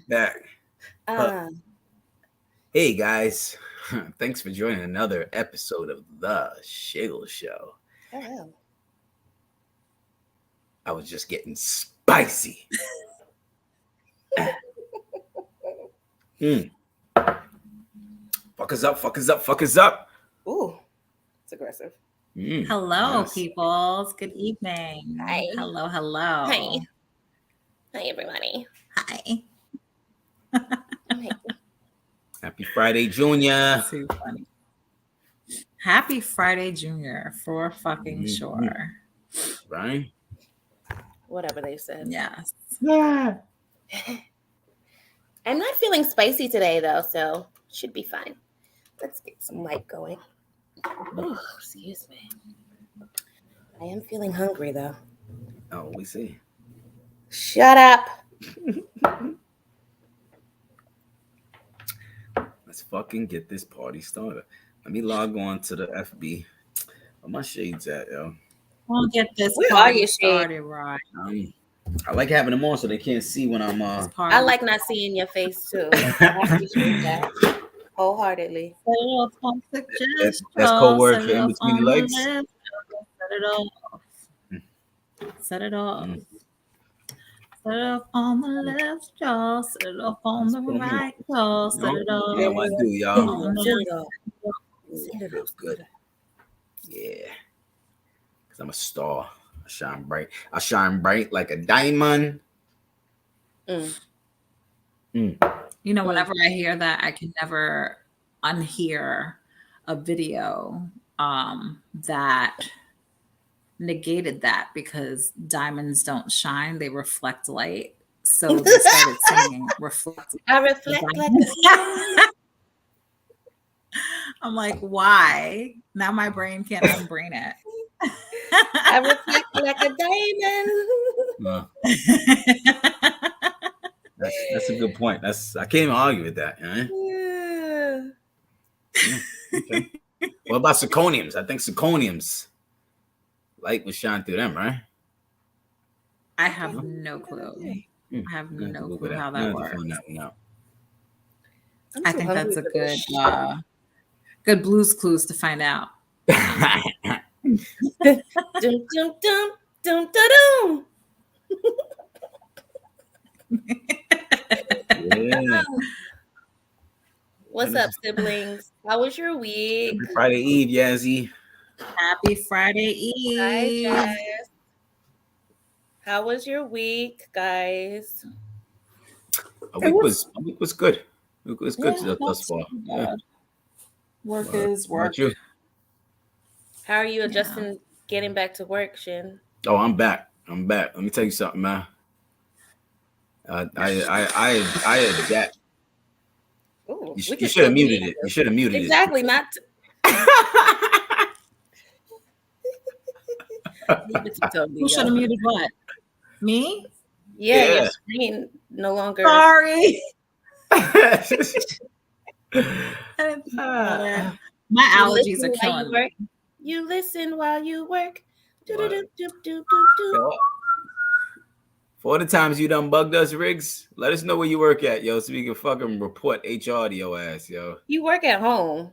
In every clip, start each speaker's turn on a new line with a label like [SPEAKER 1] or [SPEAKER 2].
[SPEAKER 1] Back. Hey guys, thanks for joining another episode of The Shiggle Show.
[SPEAKER 2] Oh.
[SPEAKER 1] I was just getting spicy. Fuck us up, fuck us up, fuck us up.
[SPEAKER 2] Ooh, it's aggressive.
[SPEAKER 3] Hello, peoples. Good evening.
[SPEAKER 2] Hi.
[SPEAKER 3] Hello.
[SPEAKER 2] Hi. Hi, everybody.
[SPEAKER 3] Hi.
[SPEAKER 1] Happy Friday, Junior.
[SPEAKER 3] Too funny. Happy Friday, Junior, for fucking sure.
[SPEAKER 1] Right?
[SPEAKER 2] Whatever they said.
[SPEAKER 3] Yes.
[SPEAKER 1] Yeah.
[SPEAKER 2] I'm not feeling spicy today, though, so should be fine. Let's get some light going. Oh, excuse me. I am feeling hungry, though.
[SPEAKER 1] Oh, we see.
[SPEAKER 2] Shut up.
[SPEAKER 1] Let's fucking get this party started. Let me log on to the FB. Where my shades at, yo?
[SPEAKER 3] We'll get this
[SPEAKER 2] Where
[SPEAKER 3] party
[SPEAKER 2] are you,
[SPEAKER 3] started right.
[SPEAKER 1] I like having them on so they can't see when I'm
[SPEAKER 2] I like not seeing your face too. I appreciate that wholeheartedly.
[SPEAKER 1] That's code word for in between the legs.
[SPEAKER 3] Set it off. Set it off on the left jaw. Set it off on the right jaw. Set it off.
[SPEAKER 1] Yeah, what I do, y'all?
[SPEAKER 2] Set it off.
[SPEAKER 1] Good. Yeah. Because I'm a star. I shine bright. I shine bright like a diamond.
[SPEAKER 3] You know, whenever I hear that, I can never unhear a video that negated that because diamonds don't shine, they reflect light. So they started singing reflect.
[SPEAKER 2] I reflect like a
[SPEAKER 3] I'm like, why? Now my brain can't unbrain it.
[SPEAKER 2] I reflect like a diamond.
[SPEAKER 1] That's a good point. I can't even argue with that. Yeah. Okay. What about zirconiums? I think zirconiums light would shine through them, right?
[SPEAKER 3] I have no clue. I have no clue how that works. I think that's a good Blue's Clues to find out.
[SPEAKER 2] Dum, dum, dum, dum, dum.
[SPEAKER 1] Yeah.
[SPEAKER 2] What's up, siblings? How was your week?
[SPEAKER 1] Happy Friday Eve, Yazzie.
[SPEAKER 3] Happy Friday Eve.
[SPEAKER 2] Hi, guys. How was your week, guys?
[SPEAKER 1] A week was good. It was good thus far. Yeah.
[SPEAKER 3] Work is work.
[SPEAKER 2] How are you adjusting getting back to work, Shin?
[SPEAKER 1] Oh, I'm back. Let me tell you something, man. I adapt.
[SPEAKER 2] Ooh,
[SPEAKER 1] you should have muted it. You should have muted
[SPEAKER 2] exactly,
[SPEAKER 1] it.
[SPEAKER 2] Not.
[SPEAKER 3] Who should have muted what? Me?
[SPEAKER 2] Yeah, your screen no longer.
[SPEAKER 3] Sorry. My allergies are killing me.
[SPEAKER 2] You listen while you work.
[SPEAKER 1] For the times you done bugged us, Riggs, let us know where you work at, yo, so we can fucking report HR to your ass, yo.
[SPEAKER 2] You work at home.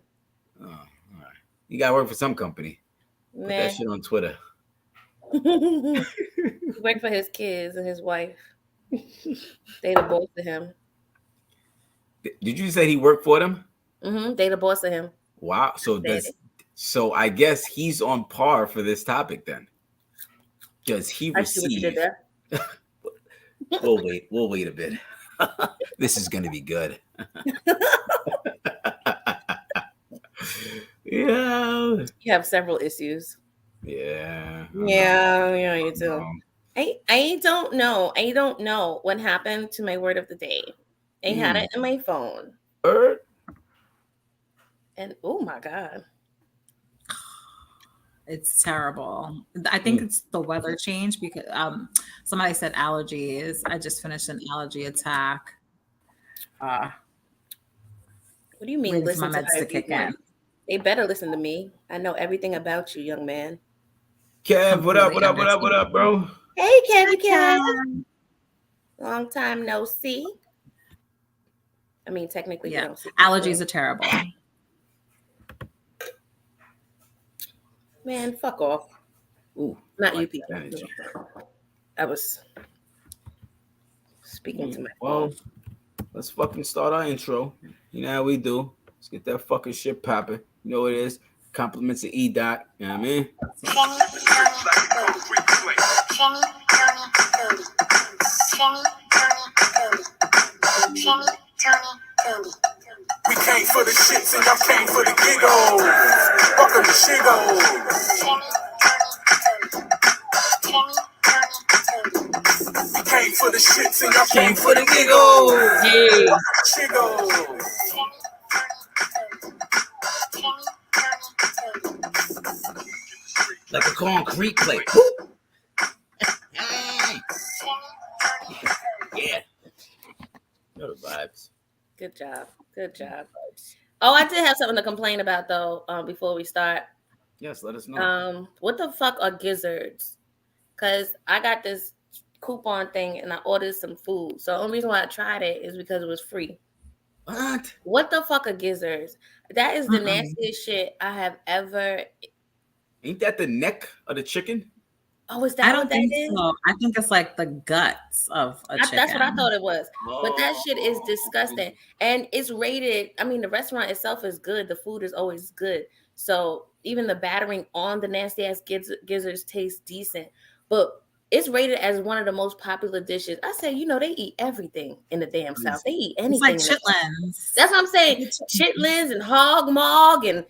[SPEAKER 1] Oh, all right. You gotta work for some company. Put that shit on Twitter.
[SPEAKER 2] He worked for his kids and his wife. They the boss of him.
[SPEAKER 1] Did you say he worked for them?
[SPEAKER 2] They the boss of him.
[SPEAKER 1] Wow. So I guess he's on par for this topic then. Because he received. We'll wait a bit. This is gonna be good. Yeah.
[SPEAKER 2] You have several issues.
[SPEAKER 1] Yeah.
[SPEAKER 2] Yeah, you do. I don't know what happened to my word of the day. I had it in my phone. And oh my God.
[SPEAKER 3] It's terrible. I think it's the weather change because somebody said allergies. I just finished an allergy attack.
[SPEAKER 2] What do you mean listen
[SPEAKER 3] my meds to kick in?
[SPEAKER 2] They better listen to me. I know everything about you, young man.
[SPEAKER 1] Kev, what up, bro?
[SPEAKER 2] Hey, Kev. Long time no see. I mean, technically, we
[SPEAKER 3] Yeah,
[SPEAKER 2] don't see
[SPEAKER 3] allergies are terrible.
[SPEAKER 2] Man, fuck off.
[SPEAKER 1] Ooh,
[SPEAKER 2] not
[SPEAKER 1] like
[SPEAKER 2] you people.
[SPEAKER 1] energy.
[SPEAKER 2] I was speaking to my
[SPEAKER 1] Well, let's fucking start our intro. You know how we do. Let's get that fucking shit popping. You know what it is. Compliments of E Dot. You know what I mean?
[SPEAKER 4] We came for the shits and y'all came for the giggles. Welcome to Shiggles. We came for the shits and y'all came for the giggles.
[SPEAKER 3] Hey.
[SPEAKER 4] Shiggles.
[SPEAKER 1] Like a concrete plate. Yeah. Know the vibes.
[SPEAKER 2] Good job. Good job. Oh, I did have something to complain about though. Before we start.
[SPEAKER 1] Yes, let us know.
[SPEAKER 2] What the fuck are gizzards? Cause I got this coupon thing and I ordered some food. So the only reason why I tried it is because it was free.
[SPEAKER 1] What?
[SPEAKER 2] What the fuck are gizzards? That is the nastiest shit I have ever.
[SPEAKER 1] Ain't that the neck of the chicken?
[SPEAKER 2] Oh, is that
[SPEAKER 3] I don't
[SPEAKER 2] what that
[SPEAKER 3] think
[SPEAKER 2] is?
[SPEAKER 3] so. I think it's like the guts of a chicken.
[SPEAKER 2] That's what I thought it was. But that shit is
[SPEAKER 1] Oh.
[SPEAKER 2] disgusting. And it's rated. I mean, the restaurant itself is good. The food is always good. So even the battering on the nasty ass gizzards tastes decent. But it's rated as one of the most popular dishes. I say, they eat everything in the damn South. They eat anything.
[SPEAKER 3] It's like chitlins.
[SPEAKER 2] That's what I'm saying. Chitlins and hog mog, and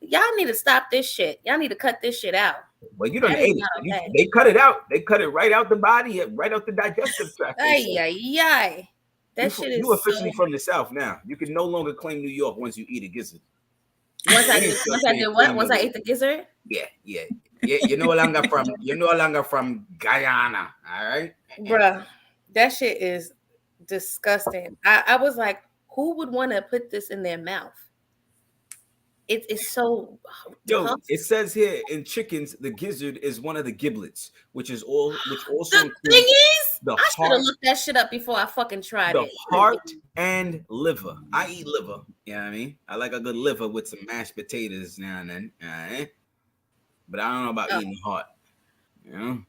[SPEAKER 2] y'all need to stop this shit. Y'all need to cut this shit out.
[SPEAKER 1] Well, you done ate it. They cut it out. They cut it right out the body, right out the digestive tract.
[SPEAKER 2] Ay. That shit is.
[SPEAKER 1] You officially from the South now. You can no longer claim New York once you eat a gizzard.
[SPEAKER 2] Once I did what? Once I ate the gizzard?
[SPEAKER 1] Yeah. You no longer from Guyana. All right,
[SPEAKER 2] bruh. That shit is disgusting. I was like, who would want to put this in their mouth? It's so
[SPEAKER 1] tough. It says here in chickens, the gizzard is one of the giblets, which also
[SPEAKER 2] the thing is, I should have looked that shit up before I fucking tried it.
[SPEAKER 1] The heart and liver. I eat liver. You know what I mean? I like a good liver with some mashed potatoes now and then. But I don't know about eating the heart. You know?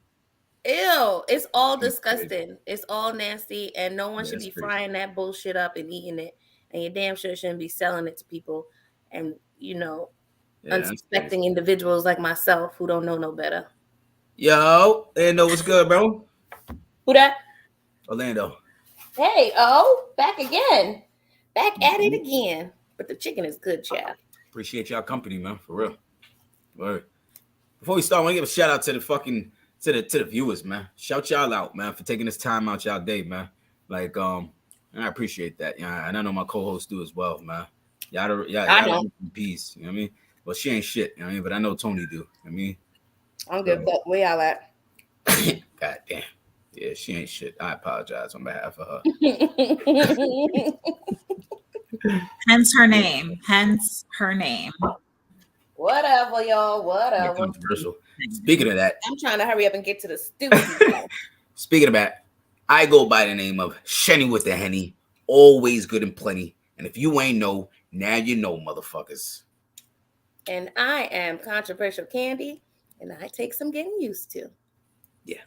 [SPEAKER 2] Ew, it's all disgusting. It's all nasty, and no one should be frying that bullshit up and eating it. And you damn sure shouldn't be selling it to people. And unsuspecting individuals like myself who don't know no better.
[SPEAKER 1] Yo, Orlando, what's good, bro?
[SPEAKER 2] Who that?
[SPEAKER 1] Orlando.
[SPEAKER 2] Hey, back again. Back at it again. But the chicken is good, chap.
[SPEAKER 1] Appreciate y'all company, man, for real. Word. Before we start, I want to give a shout out to the fucking to the viewers, man. Shout y'all out, man, for taking this time out y'all day, man. Like, and I appreciate that. Yeah, and I know my co-hosts do as well, man. Y'all peace. You know what I mean? Well, she ain't shit. You know what I mean? But I know Tony do. You know what I mean?
[SPEAKER 2] I don't give a fuck. Where y'all at?
[SPEAKER 1] God damn. Yeah, she ain't shit. I apologize on behalf of her.
[SPEAKER 3] Hence her name.
[SPEAKER 2] Whatever, y'all. Whatever.
[SPEAKER 1] Controversial. Speaking of that,
[SPEAKER 2] I'm trying to hurry up and get to the studio.
[SPEAKER 1] Speaking of that, I go by the name of Shenny with the Henny. Always good and plenty. And if you ain't know, now you know, motherfuckers.
[SPEAKER 2] And I am Controversial Candy, and I take some getting used to.
[SPEAKER 1] Yeah.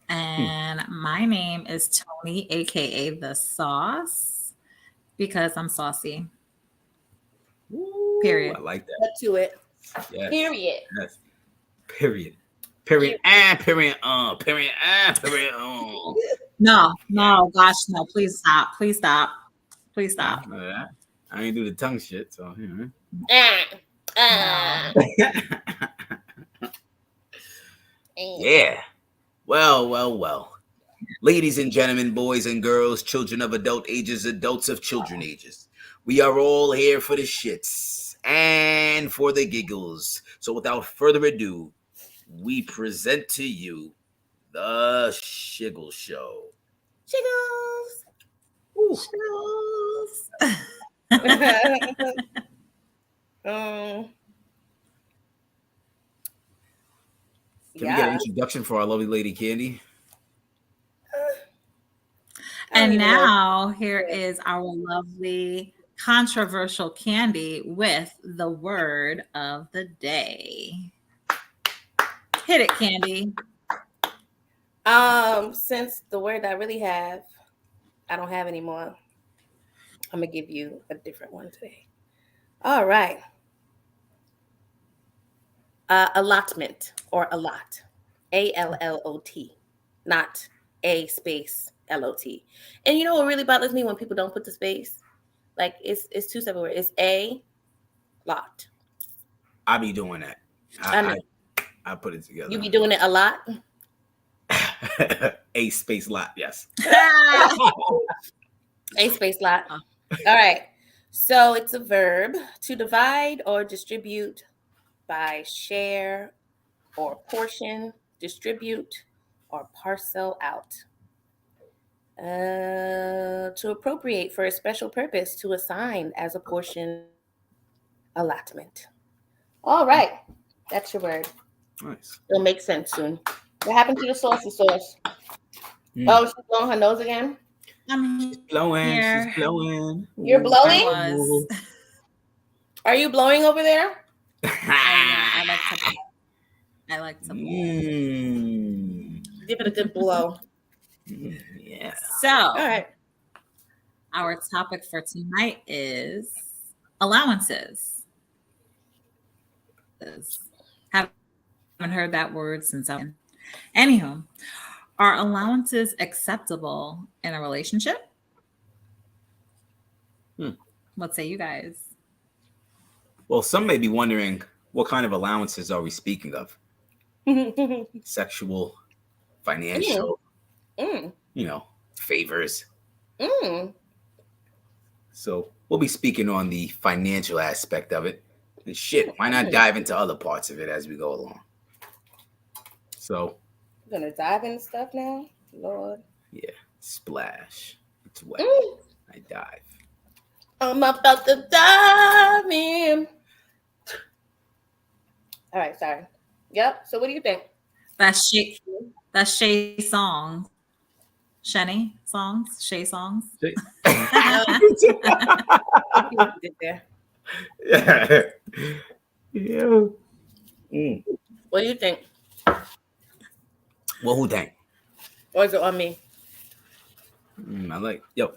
[SPEAKER 3] And my name is Tony, aka The Sauce, because I'm saucy.
[SPEAKER 1] Ooh,
[SPEAKER 3] period.
[SPEAKER 1] I like that.
[SPEAKER 2] Up to it.
[SPEAKER 1] Yes.
[SPEAKER 2] Period.
[SPEAKER 1] Yes. Period. Period. Period. Period.
[SPEAKER 3] No, gosh, no. Please stop.
[SPEAKER 1] I ain't do the tongue shit, so you know. Yeah. Well. Ladies and gentlemen, boys and girls, children of adult ages, adults of children ages, we are all here for the shits and for the giggles. So without further ado, we present to you the Shiggle Show.
[SPEAKER 2] Shiggles.
[SPEAKER 1] Can we get an introduction for our lovely lady Candy?
[SPEAKER 3] And now here is our lovely controversial candy with the word of the day. Hit it, Candy.
[SPEAKER 2] Since the word I really have, I don't have anymore. I'm gonna give you a different one today. All right. Allotment or allot. ALLOT, not A space LOT. And you know what really bothers me when people don't put the space? Like it's two separate words. It's a lot.
[SPEAKER 1] I be doing that. I put it together.
[SPEAKER 2] You be doing it a lot?
[SPEAKER 1] A space lot, yes.
[SPEAKER 2] A space lot. All right. So it's a verb to divide or distribute by share or portion, distribute or parcel out. To appropriate for a special purpose, to assign as a portion, allotment. All right. That's your word.
[SPEAKER 1] Nice.
[SPEAKER 2] It'll make sense soon. What happened to the saucy sauce? Oh, she's blowing her nose again?
[SPEAKER 1] She's blowing. Here. She's blowing.
[SPEAKER 2] You're blowing? Are you blowing over there?
[SPEAKER 3] I like to blow.
[SPEAKER 2] Give it a good blow.
[SPEAKER 1] Yeah.
[SPEAKER 3] So,
[SPEAKER 2] all right.
[SPEAKER 3] Our topic for tonight is allowances. Haven't heard that word since I. Anyhow, are allowances acceptable in a relationship? What say you guys?
[SPEAKER 1] Well, some may be wondering, what kind of allowances are we speaking of? Sexual, financial, favors. So we'll be speaking on the financial aspect of it. And shit, why not dive into other parts of it as we go along? So
[SPEAKER 2] you're gonna dive into stuff now? Lord.
[SPEAKER 1] Yeah, splash. It's wet. I dive.
[SPEAKER 2] I'm about to dive in. All right, sorry. Yep. So what do you think?
[SPEAKER 3] That's Shay songs. Shenny songs? Shay songs?
[SPEAKER 1] Yeah. Yeah.
[SPEAKER 2] What do you think?
[SPEAKER 1] Well, who think?
[SPEAKER 2] Or is it on me?
[SPEAKER 1] I like, yo.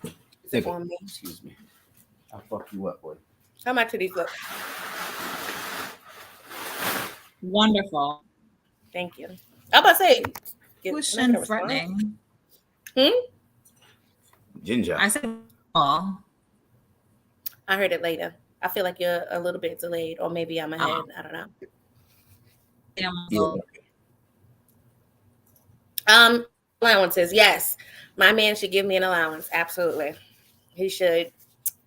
[SPEAKER 2] Is it on me?
[SPEAKER 1] Excuse me. I'll fuck you up, boy.
[SPEAKER 2] How my titties look?
[SPEAKER 3] Wonderful.
[SPEAKER 2] Thank you. I'm about to say.
[SPEAKER 3] Push and threatening.
[SPEAKER 1] Ginger.
[SPEAKER 3] I said, oh.
[SPEAKER 2] I heard it later. I feel like you're a little bit delayed, or maybe I'm ahead. I don't know. Allowances. Yes, my man should give me an allowance. Absolutely, he should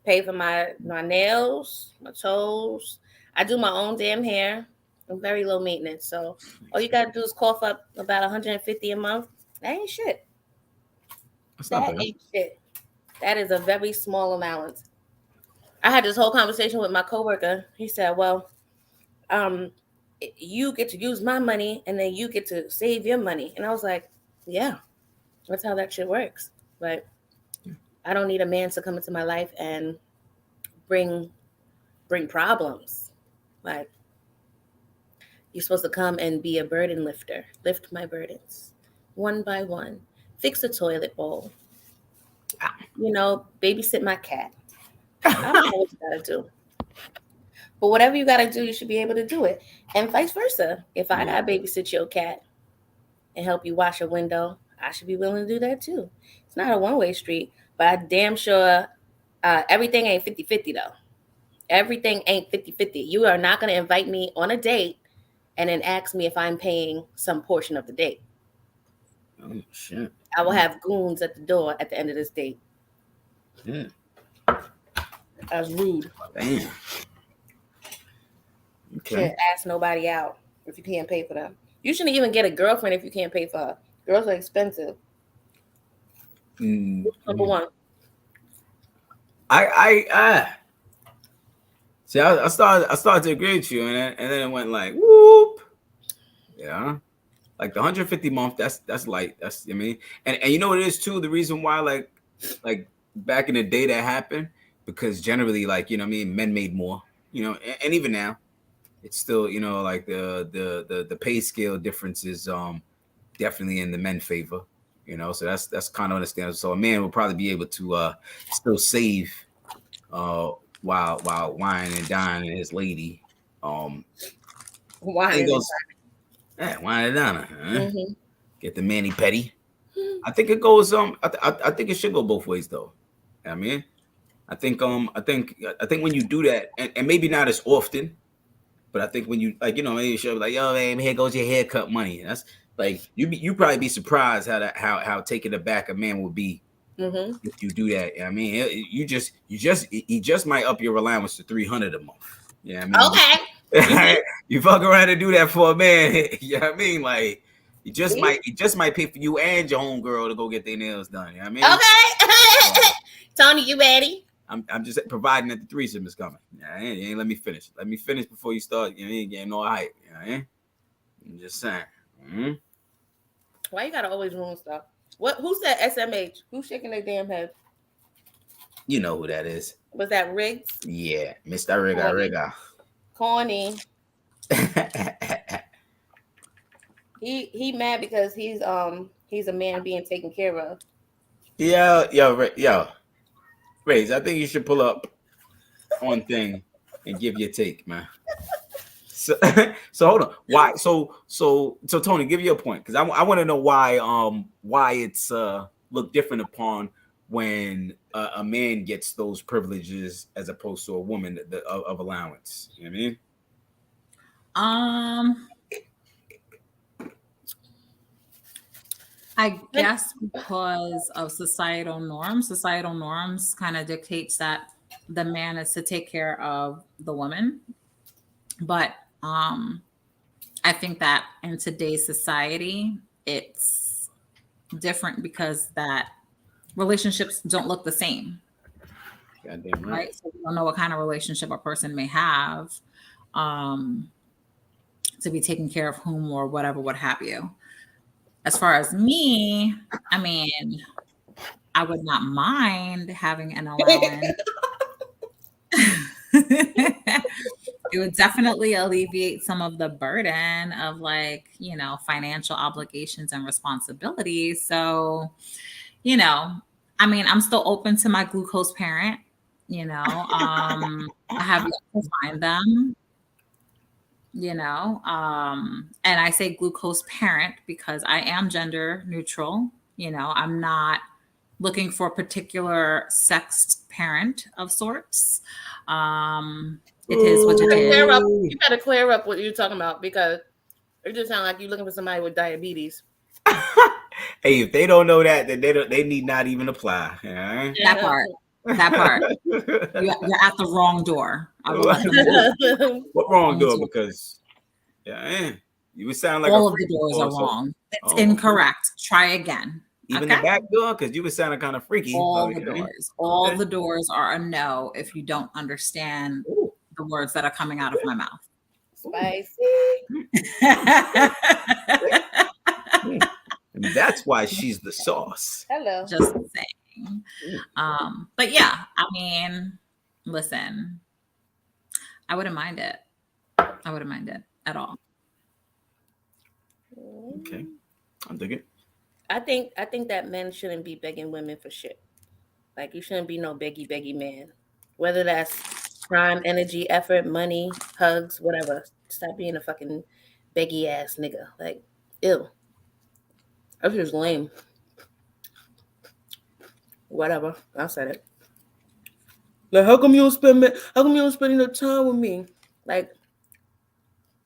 [SPEAKER 2] pay for my nails, my toes. I do my own damn hair. I'm very low maintenance, so all you gotta do is cough up about $150 a month. That ain't shit. That ain't shit. That is a very small allowance. I had this whole conversation with my coworker. He said, "Well, you get to use my money, and then you get to save your money." And I was like, "Yeah, that's how that shit works." But I don't need a man to come into my life and bring problems. Like, you're supposed to come and be a burden lifter, lift my burdens one by one, fix a toilet bowl, babysit my cat. I don't know what you gotta do. But whatever you gotta do, you should be able to do it. And vice versa. If I gotta babysit your cat and help you wash a window, I should be willing to do that too. It's not a one-way street, but I'm damn sure everything ain't 50-50 though. Everything ain't 50-50. You are not gonna invite me on a date and then ask me if I'm paying some portion of the date.
[SPEAKER 1] Oh shit.
[SPEAKER 2] I will have goons at the door at the end of this date. That's rude.
[SPEAKER 1] Damn.
[SPEAKER 2] Okay. Can't ask nobody out if you can't pay for them. You shouldn't even get a girlfriend if you can't pay for her. Girls are expensive. Number one.
[SPEAKER 1] I see. I started to agree with you, and then it went like whoop. Yeah. Like the 150 month, that's light. That's I mean, and you know what it is too. The reason why like back in the day that happened because generally like you know what I mean men made more. You know, and even now it's still you know like the pay scale difference is definitely in the men favor. You know, so that's kind of understandable. So a man will probably be able to still save while whining and dining his lady. I think those wine and diner.
[SPEAKER 2] Mm-hmm.
[SPEAKER 1] Get the mani petty. I think it goes. I think it should go both ways though. I mean, I think when you do that, and maybe not as often, but I think when you like, you know, maybe you should be like, yo, man, here goes your haircut money. That's like you probably be surprised how taken aback a man will be if you do that. I mean, you just might up your allowance to 300 a month. Yeah, I mean,
[SPEAKER 2] Okay.
[SPEAKER 1] You fuck around and do that for a man. You know what I mean? Like he just might pay for you and your homegirl to go get their nails done. You know what I mean?
[SPEAKER 2] Okay. Tony, you ready?
[SPEAKER 1] I'm just providing that the threesome is coming. Yeah, you ain't let me finish. Let me finish before you start. You know, you ain't getting no hype. You know what I mean? I'm just saying. Mm-hmm.
[SPEAKER 2] Why you gotta always ruin stuff? Who said SMH? Who's shaking their damn head?
[SPEAKER 1] You know who that is.
[SPEAKER 2] Was that Riggs?
[SPEAKER 1] Yeah, Mr. Rigga.
[SPEAKER 2] Corny. He mad because he's a man being taken care of.
[SPEAKER 1] Yo, Raze, I think you should pull up one thing and give your take, man. So hold on. Why? So Tony, give your point because I want to know why it's looked different upon when a man gets those privileges as opposed to a woman of allowance. You know what I mean?
[SPEAKER 3] I guess because of societal norms kind of dictates that the man is to take care of the woman. But I think that in today's society, it's different because that relationships don't look the same.
[SPEAKER 1] Goddamn
[SPEAKER 3] right? So we don't know what kind of relationship a person may have to be taking care of whom or whatever, what have you. As far as me, I mean, I would not mind having an allowance. It would definitely alleviate some of the burden of like, you know, financial obligations and responsibilities. So, you know, I mean, I'm still open to my glucose parent, you know, I have yet to find them, you know, and I say glucose parent because I am gender neutral. You know, I'm not looking for a particular sexed parent of sorts. It is what it is.
[SPEAKER 2] You gotta clear up what you're talking about because it just sounds like you're looking for somebody with diabetes.
[SPEAKER 1] Hey, if they don't know that, then they need not even apply. Right?
[SPEAKER 3] That part. You're at the wrong door.
[SPEAKER 1] What wrong door? Because you would sound like
[SPEAKER 3] all of the doors are wrong. It's incorrect. Try again.
[SPEAKER 1] Even the back door, because you were sounding kind of freaky.
[SPEAKER 3] All the doors. All the doors are a no if you don't understand the words that are coming out of my mouth.
[SPEAKER 2] Spicy.
[SPEAKER 1] And that's why she's the sauce.
[SPEAKER 2] Hello.
[SPEAKER 3] Just saying. But yeah, I mean, listen, I wouldn't mind it. I wouldn't mind it at all.
[SPEAKER 1] Okay. I'll dig it.
[SPEAKER 2] I think that men shouldn't be begging women for shit. Like you shouldn't be no beggy man. Whether that's time, energy, effort, money, hugs, whatever. Stop being a fucking beggy ass nigga. Like, ew. That's just lame. Whatever. I said it. Like, how come you don't spend enough time with me? Like,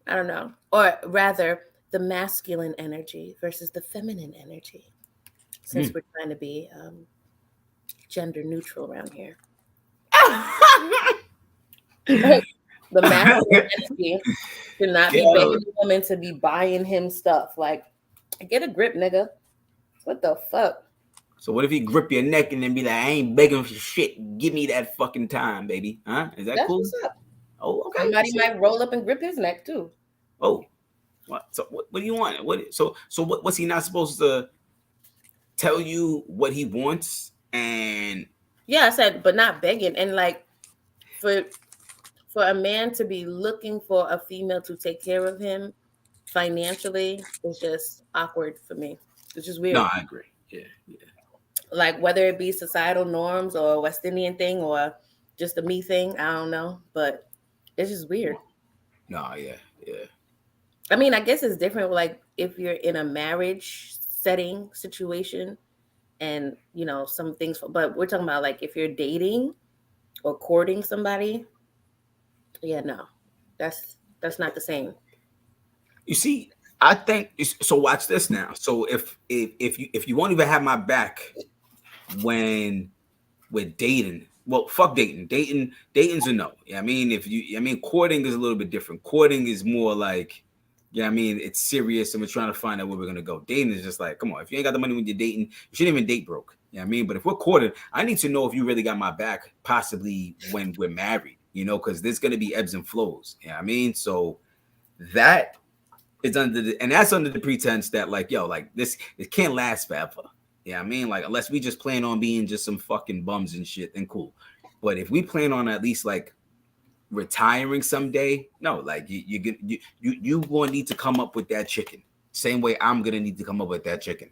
[SPEAKER 2] I don't know. Or rather, the masculine energy versus the feminine energy. Since we're trying to be gender neutral around here. The masculine energy should not be begging the woman to be buying him stuff. Like, get a grip, nigga. What the fuck?
[SPEAKER 1] So what if he grip your neck and then be like, I ain't begging for shit. Give me that fucking time, baby. Huh? Is that cool?
[SPEAKER 2] What's up.
[SPEAKER 1] Oh, okay.
[SPEAKER 2] Somebody might roll up and grip his neck too.
[SPEAKER 1] Oh. What do you want? What's he not supposed to tell you what he wants? And
[SPEAKER 2] yeah, I said, but not begging. And like for a man to be looking for a female to take care of him financially is just awkward for me. It's just weird.
[SPEAKER 1] No, I agree. Yeah.
[SPEAKER 2] Like whether it be societal norms or a West Indian thing or just a me thing, I don't know, but it's just weird.
[SPEAKER 1] No, yeah.
[SPEAKER 2] I mean, I guess it's different. Like if you're in a marriage setting situation, and some things. But we're talking about like if you're dating or courting somebody. Yeah, no, that's not the same.
[SPEAKER 1] You see, I think so. Watch this now. So if you won't even have my back when we're dating, well, fuck dating. Dating's a no. Yeah, I mean, courting is a little bit different. Courting is more like, it's serious and we're trying to find out where we're gonna go. Dating is just like, come on, if you ain't got the money when you're dating, you shouldn't even date broke. But if we're courting, I need to know if you really got my back, possibly when we're married, because there's gonna be ebbs and flows. So that is that's under the pretense that this, it can't last forever. Like unless we just plan on being just some fucking bums and shit, then cool. But if we plan on at least like retiring someday, no, like you gonna need to come up with that chicken. Same way I'm gonna need to come up with that chicken.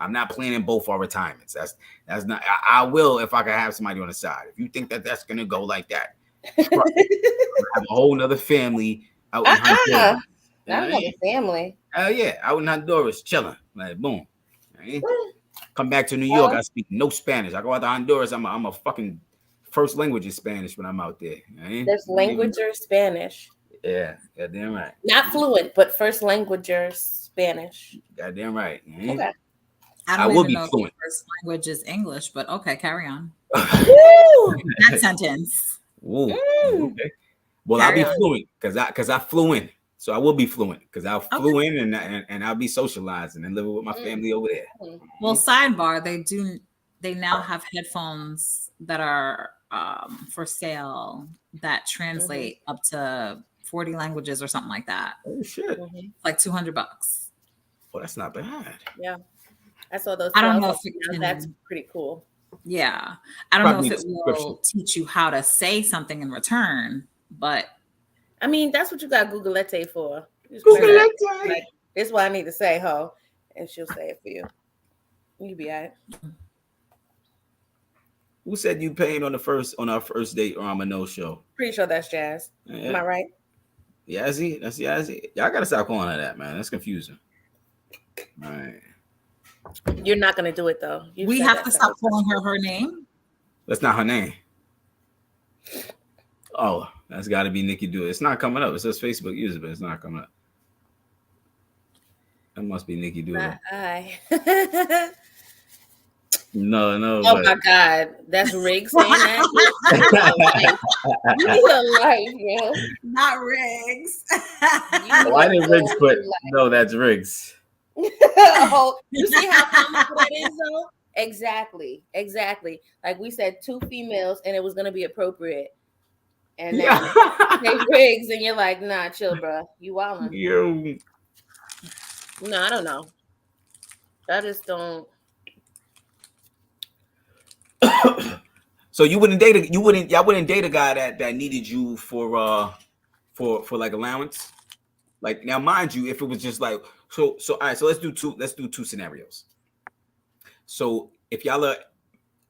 [SPEAKER 1] I'm not planning both our retirements. That's not. I will if I can have somebody on the side. If you think that that's gonna go like that, have a whole nother family out in Honduras.
[SPEAKER 2] I don't have a family.
[SPEAKER 1] Oh yeah, out in Honduras, chilling. Like boom. Come back to New York. I speak no Spanish. I go out to Honduras. I'm a fucking first language is Spanish when I'm out there.
[SPEAKER 2] There's language or Spanish.
[SPEAKER 1] Yeah, goddamn right.
[SPEAKER 2] Not fluent, but first language or Spanish.
[SPEAKER 1] Goddamn right.
[SPEAKER 2] Okay.
[SPEAKER 3] I will be fluent. First language is English, but okay, carry on. That sentence.
[SPEAKER 1] Ooh, okay. Well, I'll be fluent because I flew in. So I will be fluent because I flew in and I'll be socializing and living with my family over there.
[SPEAKER 3] Well, sidebar, they now have headphones that are for sale that translate up to 40 languages or something like that.
[SPEAKER 1] Oh shit.
[SPEAKER 3] Like $200.
[SPEAKER 1] Well, that's not bad.
[SPEAKER 2] Yeah. I saw those.
[SPEAKER 3] I don't know if
[SPEAKER 2] that's pretty cool.
[SPEAKER 3] Yeah. I don't know if it will teach you how to say something in return, but
[SPEAKER 2] I mean, that's what you got Googlete for.
[SPEAKER 1] Googlete.
[SPEAKER 2] Like, this is what I need to say, ho. And she'll say it for you. You be all right.
[SPEAKER 1] Who said you paying on our first date or on a no show?
[SPEAKER 2] Pretty sure that's Jazz. Yeah. Am I right?
[SPEAKER 1] Yazzie? That's Yazzie. Y'all gotta stop calling her that, man. That's confusing. All right.
[SPEAKER 2] You're not gonna do it though.
[SPEAKER 3] We have to stop calling her name.
[SPEAKER 1] That's not her name. Oh, that's got to be Nikki Do It. It's not coming up. It says Facebook user, but it's not coming up. That must be Nikki Do It. No.
[SPEAKER 2] Oh my God, that's Riggs saying that. You need a life, yo.
[SPEAKER 3] Not Riggs.
[SPEAKER 1] Why did Riggs put? No, that's Riggs.
[SPEAKER 2] Oh, you see how comical that is, though? Exactly. Like we said, 2 females, and it was gonna be appropriate. And then they Riggs, and you're like, nah, chill, bro. You wildin'. No, I don't know. I just don't.
[SPEAKER 1] So y'all wouldn't date a guy that needed you for like allowance? Like now, mind you, if it was just like so all right, so let's do two scenarios. So if y'all are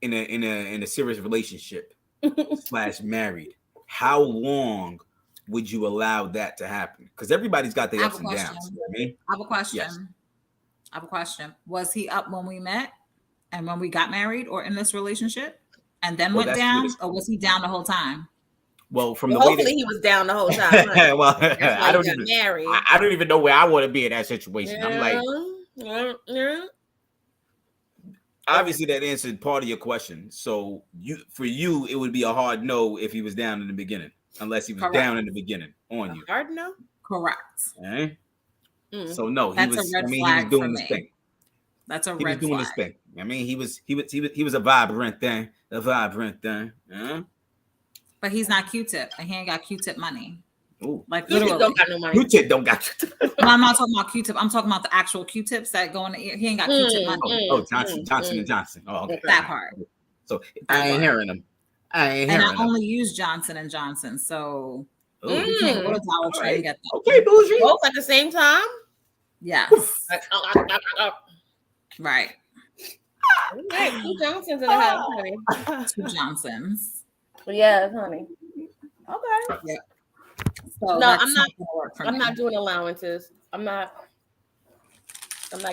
[SPEAKER 1] in a serious relationship / married, how long would you allow that to happen? Because everybody's got their ups and downs.
[SPEAKER 3] I have a question. Yes. I have a question. Was he up when we met and when we got married or in this relationship and then went down, or was he down the whole time?
[SPEAKER 1] Well,
[SPEAKER 2] hopefully he was down the whole time. Right?
[SPEAKER 1] Well, I don't even know where I want to be in that situation. Yeah. I'm like, obviously that answered part of your question. So for you, it would be a hard no if he was down in the beginning, unless he was down in the beginning on you.
[SPEAKER 2] Hard no?
[SPEAKER 3] Correct.
[SPEAKER 1] Okay? So no,
[SPEAKER 3] he was doing this thing. That's a red flag. He was doing this thing.
[SPEAKER 1] I mean, he was a vibrant thing.
[SPEAKER 3] But he's not Q-Tip, and he ain't got Q-Tip money.
[SPEAKER 1] Ooh.
[SPEAKER 3] Like
[SPEAKER 2] Q-tip
[SPEAKER 3] literally.
[SPEAKER 2] don't got no money.
[SPEAKER 1] Q-tip don't got.
[SPEAKER 3] No, I'm not talking about Q-tip. I'm talking about the actual Q-tips that go in the ear. He ain't got Q-tip money.
[SPEAKER 1] Johnson and Johnson. Oh, okay.
[SPEAKER 3] That part.
[SPEAKER 1] So I ain't hearing him.
[SPEAKER 3] And I only use Johnson and Johnson, so you can't go to Dollar Tree and get them.
[SPEAKER 1] Okay, bougie.
[SPEAKER 2] Both at the same time.
[SPEAKER 3] Yes.
[SPEAKER 2] Right,
[SPEAKER 3] Right.
[SPEAKER 2] 2 Johnsons in the house, honey.
[SPEAKER 3] 2 Johnsons.
[SPEAKER 2] Yeah, honey. Okay.
[SPEAKER 3] Yeah. So
[SPEAKER 2] No,
[SPEAKER 3] I'm
[SPEAKER 2] not doing allowances. I'm not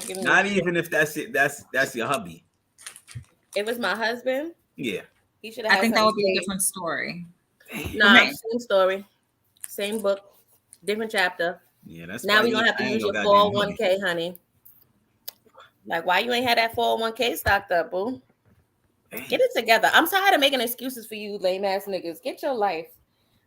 [SPEAKER 2] giving.
[SPEAKER 1] Not even if that's it. That's your hubby.
[SPEAKER 2] If it's my husband,
[SPEAKER 1] yeah,
[SPEAKER 2] he should have.
[SPEAKER 3] I think that would be a different story.
[SPEAKER 2] Nah, same story, same book, different chapter.
[SPEAKER 1] Yeah, that's
[SPEAKER 2] now we're gonna have to use your 401k, honey. Like, why you ain't had that 401k stocked up, boo? Get it together. I'm tired of making excuses for you, lame ass niggas. Get your life.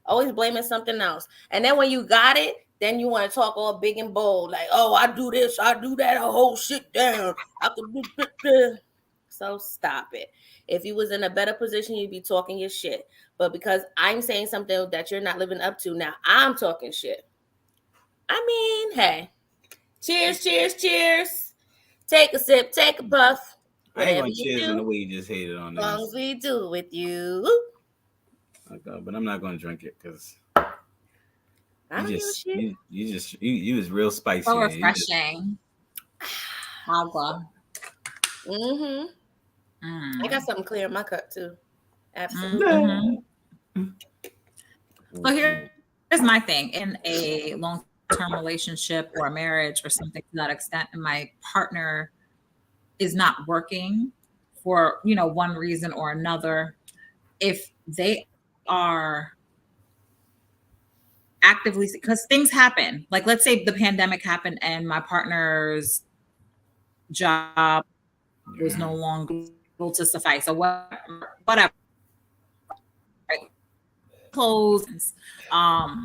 [SPEAKER 2] Always blaming something else. And then when you got it, then you want to talk all big and bold, like, oh, I do this, I do that, I hold shit down. So stop it. If you was in a better position, you'd be talking your shit. But because I'm saying something that you're not living up to, now I'm talking shit. I mean, hey, cheers, cheers, cheers. Take a sip, take a puff.
[SPEAKER 1] I ain't gonna cheers in the way you just hated on this.
[SPEAKER 2] As long as we do with you.
[SPEAKER 1] Okay, but I'm not gonna drink it because you was real spicy.
[SPEAKER 3] So refreshing. Agua.
[SPEAKER 2] I got something clear in my cup too. Absolutely.
[SPEAKER 3] So here's my thing. In a long-term relationship or a marriage or something to that extent, and my partner is not working for one reason or another, if they are actively, because things happen, like let's say the pandemic happened and my partner's job was no longer able to suffice or whatever, close, my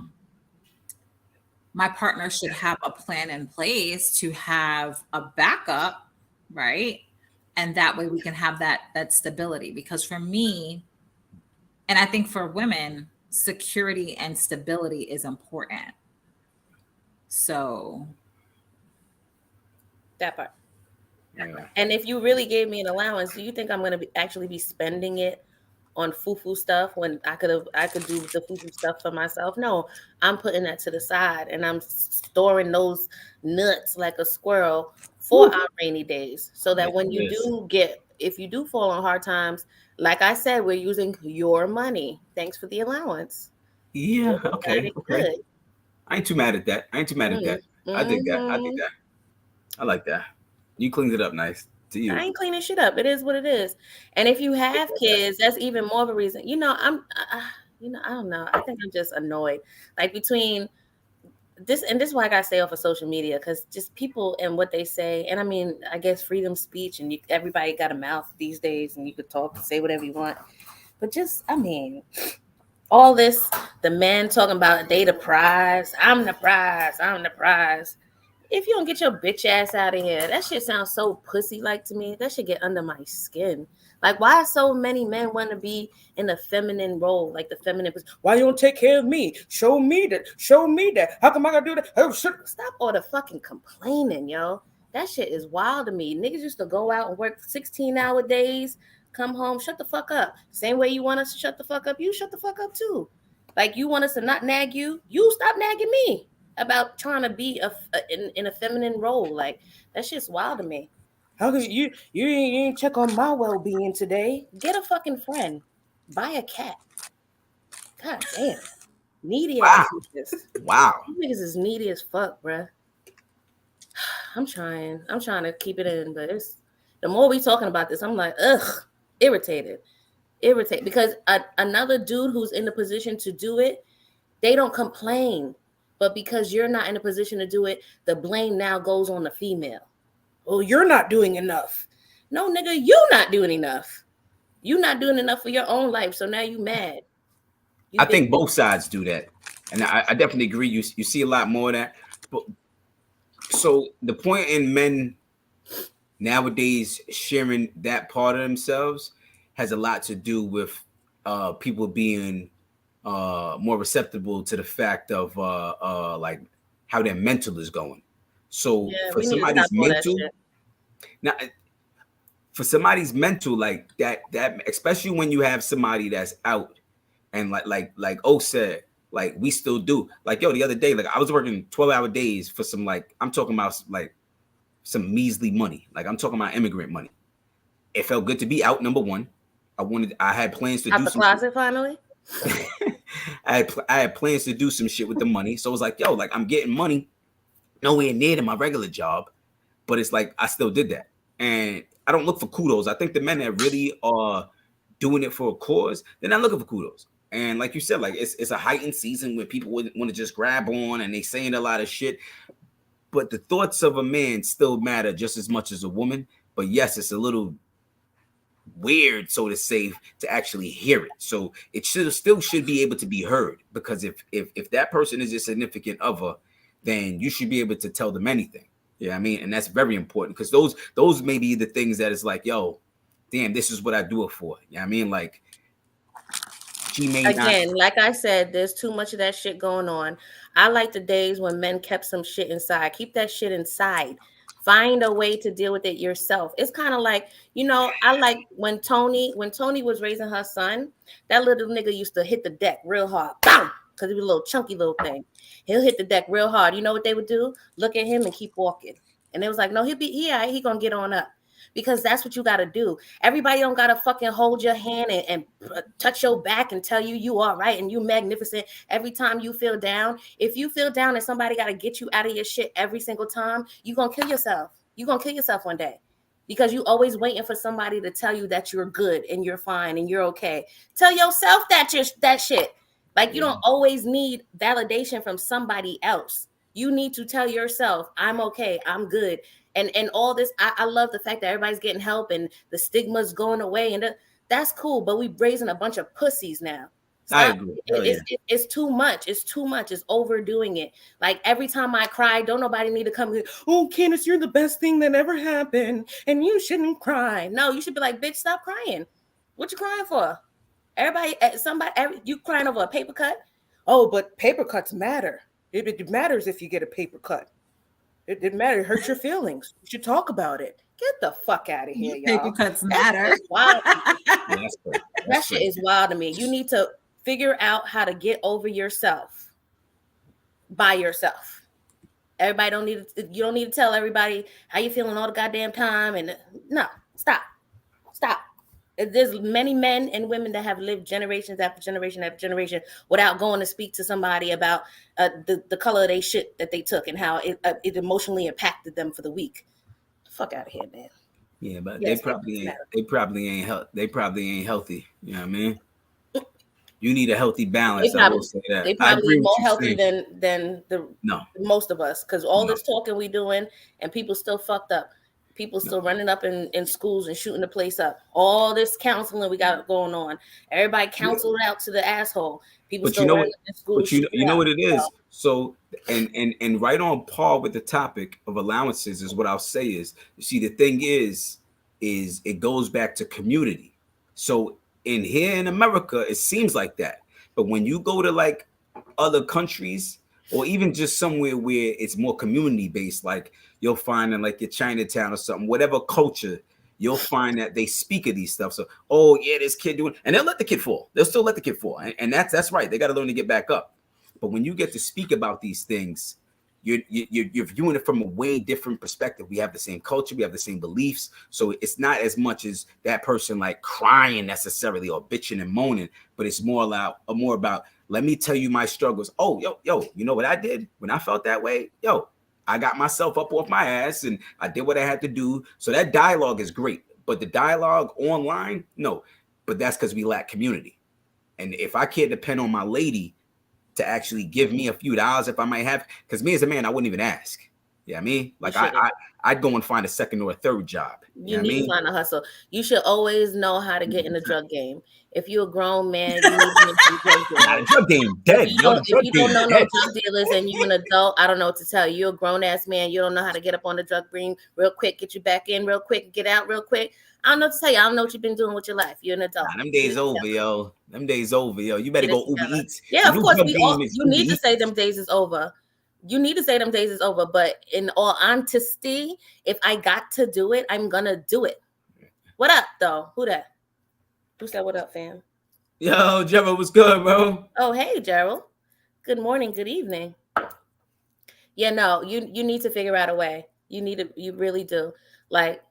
[SPEAKER 3] partner should have a plan in place to have a backup, right? And that way we can have that stability. Because for me, and I think for women, security and stability is important. So
[SPEAKER 2] that part. Yeah. And if you really gave me an allowance, do you think I'm going to actually be spending it on foo-foo stuff when I could do the foo-foo stuff for myself? No, I'm putting that to the side and I'm storing those nuts like a squirrel for our rainy days, so that when you if you do fall on hard times, like I said, we're using your money. Thanks for the allowance.
[SPEAKER 1] Yeah, okay. I ain't too mad at that. I dig that. I like that. You cleaned it up nice. To you.
[SPEAKER 2] I ain't cleaning shit up. It is what it is. And if you have kids, that's even more of a reason. I don't know. I think I'm just annoyed. Like between this, and this is why I gotta stay off of social media, because just people and what they say. And I mean, I guess freedom of speech, and everybody got a mouth these days, and you could talk and say whatever you want. But just, I mean, all this, the men talking about they the prize. I'm the prize. I'm the prize. If you don't get your bitch ass out of here, that shit sounds so pussy-like to me. That should get under my skin. Like, why so many men want to be in the feminine role? Like the feminine, why you don't take care of me? Show me that. How come I gotta do that? Oh, shit. Stop all the fucking complaining, yo. That shit is wild to me. Niggas used to go out and work 16-hour days, come home, shut the fuck up. Same way you want us to shut the fuck up, you shut the fuck up too. Like, you want us to not nag you, you stop nagging me about trying to be in a feminine role. Like, that shit's wild to me. How could you ain't check on my well-being today? Get a fucking friend. Buy a cat. God damn. Needy ass niggas.
[SPEAKER 1] Wow.
[SPEAKER 2] These niggas is needy as fuck, bruh. I'm trying to keep it in, but it's the more we talking about this, I'm like, irritated. Because another dude who's in the position to do it, they don't complain. But because you're not in a position to do it, the blame now goes on the female. Oh, you're not doing enough. No, nigga, you not doing enough. You not doing enough for your own life, so now you mad.
[SPEAKER 1] I think both sides do that. And I definitely agree. You see a lot more of that. But so the point in men nowadays sharing that part of themselves has a lot to do with people being more receptible to the fact of like how their mental is going. So
[SPEAKER 2] Yeah,
[SPEAKER 1] for
[SPEAKER 2] we need to
[SPEAKER 1] somebody's
[SPEAKER 2] stop all that
[SPEAKER 1] mental,
[SPEAKER 2] shit.
[SPEAKER 1] now for somebody's mental, like that especially when you have somebody that's out and like O said, like we still do. Like yo, the other day, like I was working 12-hour days for some, like I'm talking about like some measly money. Like I'm talking about immigrant money. It felt good to be out. Number one, I had plans to
[SPEAKER 2] Out
[SPEAKER 1] do
[SPEAKER 2] the
[SPEAKER 1] some shit.
[SPEAKER 2] closet finally.
[SPEAKER 1] I had plans to do some shit with the money. So it was like, yo, like I'm getting money nowhere near to my regular job, but it's like I still did that. And I don't look for kudos. I think the men that really are doing it for a cause, they're not looking for kudos. And like you said, like it's a heightened season where people wouldn't want to just grab on and they saying a lot of shit. But the thoughts of a man still matter just as much as a woman. But yes, it's a little weird, so to say, to actually hear it. So it still should be able to be heard, because if that person is your significant other, then you should be able to tell them anything. Yeah, I mean, and that's very important, because those may be the things that is like, yo, damn, this is what I do it for. Yeah, I mean, like she may not.
[SPEAKER 2] Again, like I said, there's too much of that shit going on. I like the days when men kept some shit inside. Keep that shit inside. Find a way to deal with it yourself. It's kind of like, I like when Tony was raising her son, that little nigga used to hit the deck real hard. Bam! Because he was a little chunky little thing. He'll hit the deck real hard. You know what they would do? Look at him and keep walking. And it was like, no, all right, he gonna get on up. Because that's what you gotta do. Everybody don't gotta fucking hold your hand and touch your back and tell you all right and you magnificent every time you feel down. If you feel down and somebody gotta get you out of your shit every single time, you gonna kill yourself. You gonna kill yourself one day, because you always waiting for somebody to tell you that you're good and you're fine and you're okay. Tell yourself that shit. Like, you don't always need validation from somebody else. You need to tell yourself, I'm okay, I'm good. And all this, I love the fact that everybody's getting help and the stigma's going away, and that's cool. But we raising a bunch of pussies now. Stop.
[SPEAKER 1] I agree.
[SPEAKER 2] It's too much. It's too much. It's overdoing it. Like every time I cry, don't nobody need to come here. Oh, Candace, you're the best thing that ever happened, and you shouldn't cry. No, you should be like, bitch, stop crying. What you crying for? You crying over a paper cut? Oh, but paper cuts matter. It matters if you get a paper cut. It didn't matter. It hurts your feelings. You should talk about it. Get the fuck out of here, y'all.
[SPEAKER 3] Paper cuts matter.
[SPEAKER 2] That shit is wild to me. You need to figure out how to get over yourself by yourself. You don't need to tell everybody how you feeling all the goddamn time. And no, stop. There's many men and women that have lived generations after generation after generation without going to speak to somebody about the color of their shit that they took and how it emotionally impacted them for the week. Fuck out of here, man.
[SPEAKER 1] Yeah, but yes, they probably ain't healthy. You know what I mean? You need a healthy balance. I will say that.
[SPEAKER 2] They probably more healthy than most of us, because all this talking we doing and people still fucked up. People still running up in schools and shooting the place up. All this counseling we got going on. Everybody counseled out to the asshole. People still running up in schools.
[SPEAKER 1] But you know what it is. So and right on par with the topic of allowances is what I'll say is, you see, the thing is it goes back to community. So here in America, it seems like that. But when you go to like other countries, or even just somewhere where it's more community based, like you'll find in like your Chinatown or something, whatever culture, you'll find that they speak of these stuff. So, oh yeah, this kid doing, and they'll let the kid fall. They'll still let the kid fall, and that's right. They got to learn to get back up. But when you get to speak about these things, you're viewing it from a way different perspective. We have the same culture, we have the same beliefs, so it's not as much as that person like crying necessarily or bitching and moaning, but it's more about let me tell you my struggles. Oh, yo, you know what I did when I felt that way? Yo, I got myself up off my ass and I did what I had to do. So that dialogue is great, but the dialogue online, no. But that's because we lack community. And if I can't depend on my lady to actually give me a few dollars if I might have, because me as a man, I wouldn't even ask. Yeah, I mean, like I I'd go and find a second or a third job.
[SPEAKER 2] You need to find a hustle. You should always know how to get in the drug game. If you're a grown man, you need to be in the drug game.
[SPEAKER 1] Nah, the drug game dead.
[SPEAKER 2] If you don't know no drug dealers and you're an adult, I don't know what to tell you. You're a grown ass man. You don't know how to get up on the drug game real quick, get you back in real quick, get out real quick. I don't know what to tell you. I don't know what you've been doing with your life. You're an adult.
[SPEAKER 1] Nah, them days over, yo. Them days over, yo. You better go Uber Eats.
[SPEAKER 2] Yeah, of course. You need to say them days is over. You need to say them days is over. But in all honesty, if I got to do it, I'm gonna do it. What up, though? Who that? Who said what up, fam?
[SPEAKER 1] Yo, Gerald, what's good, bro?
[SPEAKER 2] Oh, hey, Gerald. Good morning, good evening. Yeah, no, you need to figure out a way. You really do. Like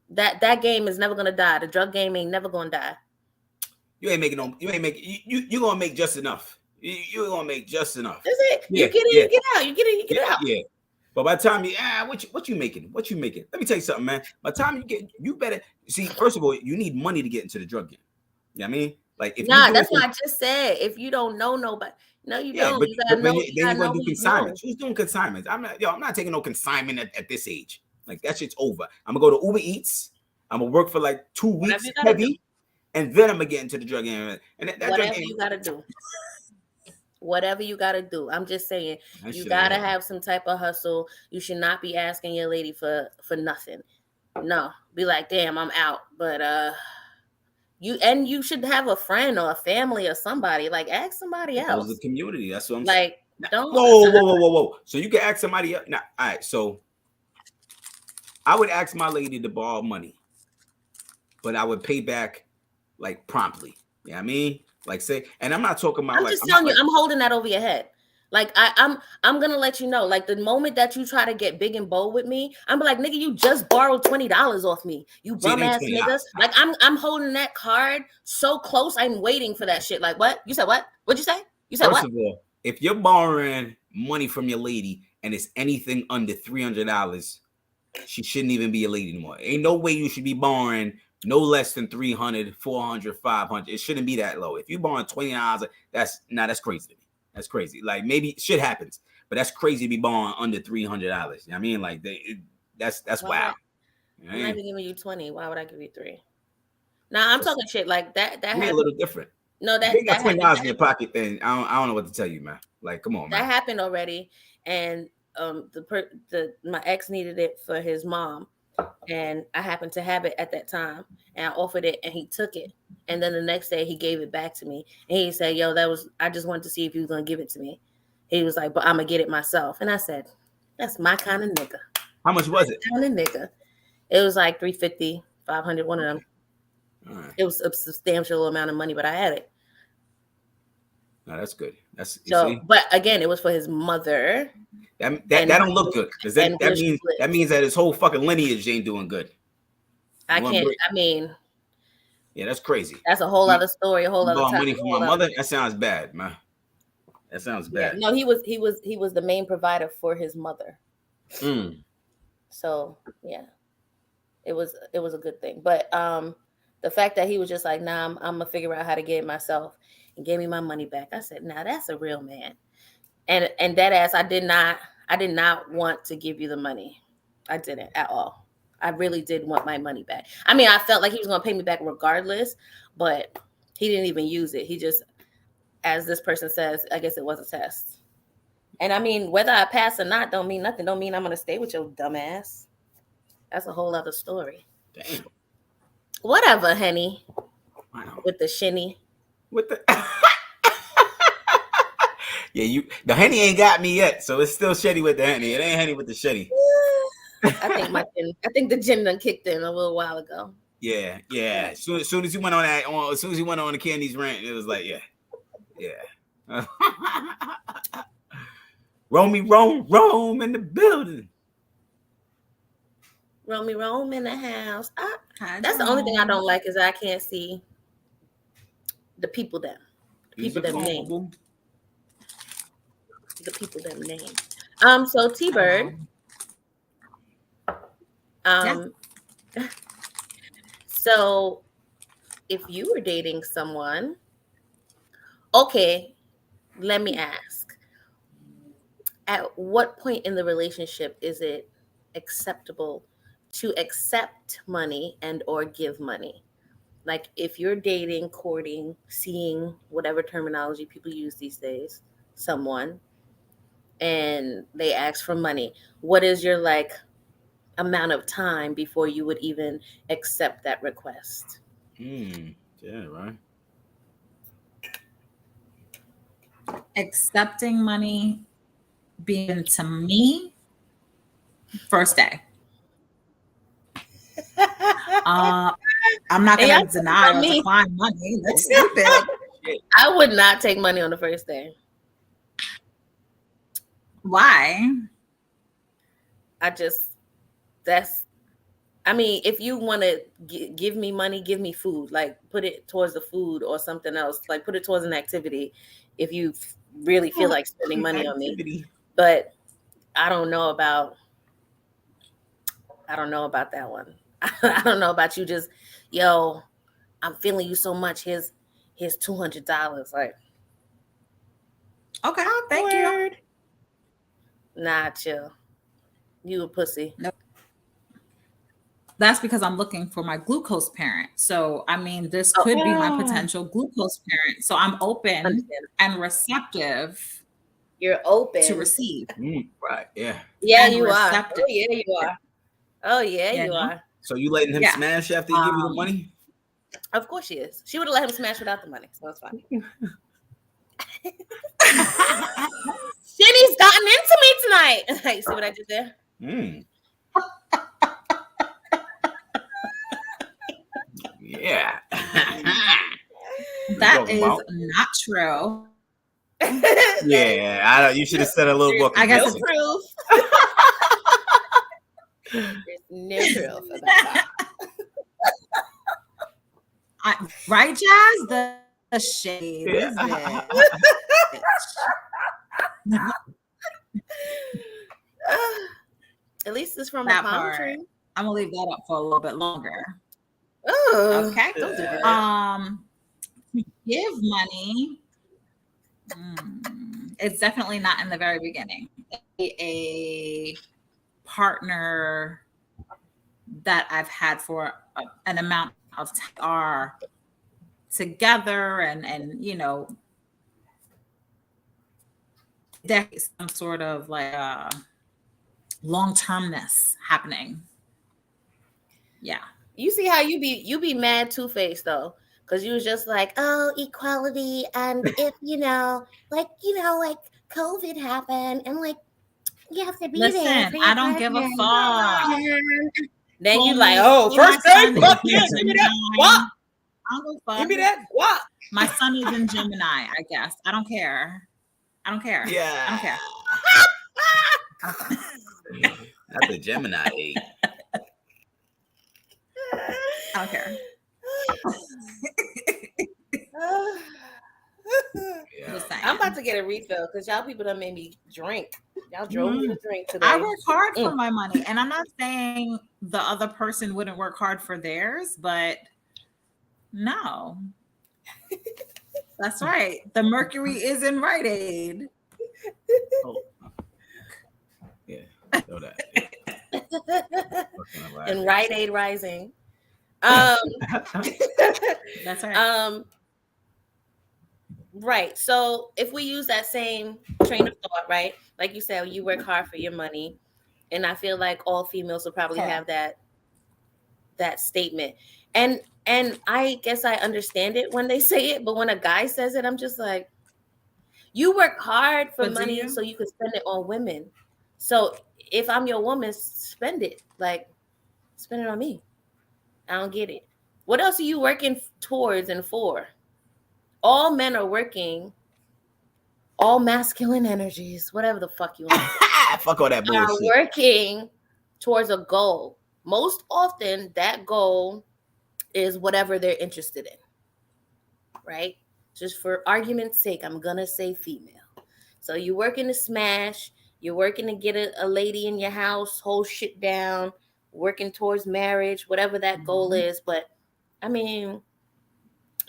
[SPEAKER 2] that game is never gonna die. The drug game ain't never gonna die. You're gonna
[SPEAKER 1] make just enough. You're gonna make just enough.
[SPEAKER 2] That's it. Yeah, you get in, you get out. You get in, you get out.
[SPEAKER 1] Yeah. But by the time what you making? What you making? Let me tell you something, man. By the time you better see. First of all, you need money to get into the drug game. You know what I mean? Like if
[SPEAKER 2] that's what I just said. If you don't know nobody, no, you don't.
[SPEAKER 1] But,
[SPEAKER 2] you gotta know.
[SPEAKER 1] Then you're gonna do consignments. Who's doing consignments? I'm not taking no consignment at this age. Like that shit's over. I'm gonna go to Uber Eats. I'm gonna work for like 2 weeks heavy, and then I'm gonna get into the drug game. And that
[SPEAKER 2] whatever
[SPEAKER 1] drug game,
[SPEAKER 2] you gotta do. Whatever you got to do. I'm just saying, you got to have some type of hustle. You should not be asking your lady for nothing. No, be like, damn, I'm out. But you should have a friend or a family or somebody. Like, ask somebody else.
[SPEAKER 1] The community. That's what I'm
[SPEAKER 2] like,
[SPEAKER 1] saying.
[SPEAKER 2] Don't.
[SPEAKER 1] Whoa. So you can ask somebody else. Now, all right. So I would ask my lady to borrow money, but I would pay back like promptly. You know what I mean? Like say, and I'm not talking about.
[SPEAKER 2] I'm just telling you, I'm holding that over your head. Like I'm gonna let you know. Like the moment that you try to get big and bold with me, I'm like, nigga, you just borrowed $20 off me. You bum ass niggas. Like I'm holding that card so close. I'm waiting for that shit. Like what? You said what? What'd you say? You said what?
[SPEAKER 1] First of all, if you're borrowing money from your lady and it's anything under $300, she shouldn't even be a lady anymore. Ain't no way you should be borrowing no less than 300, 400, 500. It shouldn't be that low. If you borrowing $20, that's crazy to me. That's crazy. Like maybe shit happens, but that's crazy to be borrowing under $300. You know what I mean? Like that's wild.
[SPEAKER 2] I'm not even giving you 20. Why would I give you 3? Now I'm talking shit like that. That
[SPEAKER 1] a little different.
[SPEAKER 2] No, that
[SPEAKER 1] you got $20 in your pocket, then I don't know what to tell you, man. Like, come on, man.
[SPEAKER 2] That happened already, and my ex needed it for his mom. And I happened to have it at that time, and I offered it, and he took it. And then the next day, he gave it back to me, and he said, "Yo, I just wanted to see if you was gonna give it to me." He was like, "But I'm gonna get it myself." And I said, "That's my kind of nigga."
[SPEAKER 1] How much was it?
[SPEAKER 2] Kind of nigga. It was like $350, $500, one of them. Right. It was a substantial amount of money, but I had it.
[SPEAKER 1] No, that's good. That's
[SPEAKER 2] so. But again, it was for his mother.
[SPEAKER 1] That don't look good because that means that his whole fucking lineage ain't doing good. Yeah, that's crazy.
[SPEAKER 2] That's a whole other story. A whole other time.
[SPEAKER 1] Money from my mother. That sounds bad, man. That sounds bad.
[SPEAKER 2] Yeah, no, he was the main provider for his mother. So yeah, it was a good thing. But the fact that he was just like, nah, I'm gonna figure out how to get it myself, and gave me my money back. I said, nah, that's a real man. And that ass, I did not want to give you the money. I didn't at all. I really did want my money back. I mean, I felt like he was going to pay me back regardless, but he didn't even use it. He just, as this person says, I guess it was a test. And I mean, whether I pass or not don't mean nothing. Don't mean I'm going to stay with your dumb ass. That's a whole other story.
[SPEAKER 1] Damn.
[SPEAKER 2] Whatever, Henny. Wow. With the shinny.
[SPEAKER 1] With the... Yeah, the Henny ain't got me yet, so it's still Shetty with the Henny. It ain't Henny with the Shetty.
[SPEAKER 2] I think the gin done kicked in a little while ago.
[SPEAKER 1] Yeah. As soon as he went on the Candy's rant, it was like, yeah. Rome in the building.
[SPEAKER 2] Rome in the house. That's the only thing I don't like is I can't see the people them. The people them name. So T-Bird. So if you were dating someone, okay, let me ask. At what point in the relationship is it acceptable to accept money and or give money. Like if you're dating, courting, seeing, whatever terminology people use these days, someone, and they ask for money, what is your like amount of time before you would even accept that request?
[SPEAKER 1] Yeah, right.
[SPEAKER 3] Accepting money being to me first day. I'm not
[SPEAKER 2] And
[SPEAKER 3] gonna
[SPEAKER 2] y'all talking
[SPEAKER 3] deny
[SPEAKER 2] about
[SPEAKER 3] or
[SPEAKER 2] me.
[SPEAKER 3] decline money. That's stupid.
[SPEAKER 2] I would not take money on the first day.
[SPEAKER 3] Why?
[SPEAKER 2] I mean, if you want to give me money, give me food. Like put it towards the food or something else. Like put it towards an activity if you really feel like spending money on me. But I don't know about that one. I don't know about you just, yo, I'm feeling you so much. Here's $200. Like,
[SPEAKER 3] Okay, thank you.
[SPEAKER 2] Nah, chill. You a pussy.
[SPEAKER 3] Nope. That's because I'm looking for my glucose parent. So, I mean, this could be my potential glucose parent. So I'm open and receptive.
[SPEAKER 2] You're open
[SPEAKER 3] to receive.
[SPEAKER 1] Right. Yeah.
[SPEAKER 2] Yeah,
[SPEAKER 3] and
[SPEAKER 2] you
[SPEAKER 3] receptive.
[SPEAKER 2] are. Oh, yeah, you are. Oh, yeah, you are.
[SPEAKER 1] So you letting him smash after he give you the money?
[SPEAKER 2] Of course she is. She would have let him smash without the money, so it's fine. Shinny's gotten into me tonight. You see what I did there?
[SPEAKER 1] Yeah.
[SPEAKER 3] That is not true.
[SPEAKER 1] Yeah, I don't. You should have said a little more.
[SPEAKER 2] I got no proof. There's no proof of that.
[SPEAKER 3] Right, Jazz? The shade is it.
[SPEAKER 2] At least it's from a palm tree.
[SPEAKER 3] I'm gonna leave that up for a little bit longer.
[SPEAKER 2] Oh,
[SPEAKER 3] okay.
[SPEAKER 2] Don't do that.
[SPEAKER 3] Give money. It's definitely not in the very beginning. A partner that I've had for an amount of time are together and you know there's some sort of like long-termness happening. Yeah.
[SPEAKER 2] You see how you be mad two-faced though, because you was just like, oh, equality, and if like COVID happened, and like you have to be there.
[SPEAKER 3] Listen, I don't give a fuck.
[SPEAKER 2] Then you like, oh, first day, fuck yeah, give me that. What?
[SPEAKER 3] I don't give a fuck.
[SPEAKER 2] Give me that. What?
[SPEAKER 3] My son is in Gemini, I guess. I don't care.
[SPEAKER 1] Yeah.
[SPEAKER 3] I don't care.
[SPEAKER 1] That's a Gemini.
[SPEAKER 3] I don't care.
[SPEAKER 2] I'm about to get a refill because y'all people done made me drink. Y'all drove me to drink today.
[SPEAKER 3] I work hard for my money, and I'm not saying the other person wouldn't work hard for theirs, but no. That's right. The Mercury is in Rite Aid.
[SPEAKER 1] Oh. Yeah, know that.
[SPEAKER 2] And Rite Aid Rising.
[SPEAKER 3] That's right.
[SPEAKER 2] Right. So if we use that same train of thought, right? Like you said, you work hard for your money. And I feel like all females will probably have that statement. And I guess I understand it when they say it, but when a guy says it, I'm just like, you work hard for money so you can spend it on women. So if I'm your woman, spend it. Like, spend it on me. I don't get it. What else are you working towards and for? All men are working, all masculine energies, whatever the fuck you want.
[SPEAKER 1] Fuck all that bullshit.
[SPEAKER 2] Are working towards a goal. Most often, that goal is whatever they're interested in, right? Just for argument's sake, I'm gonna say female. So you're working to smash, you're working to get a lady in your house, hold shit down, working towards marriage, whatever that goal is. But I mean,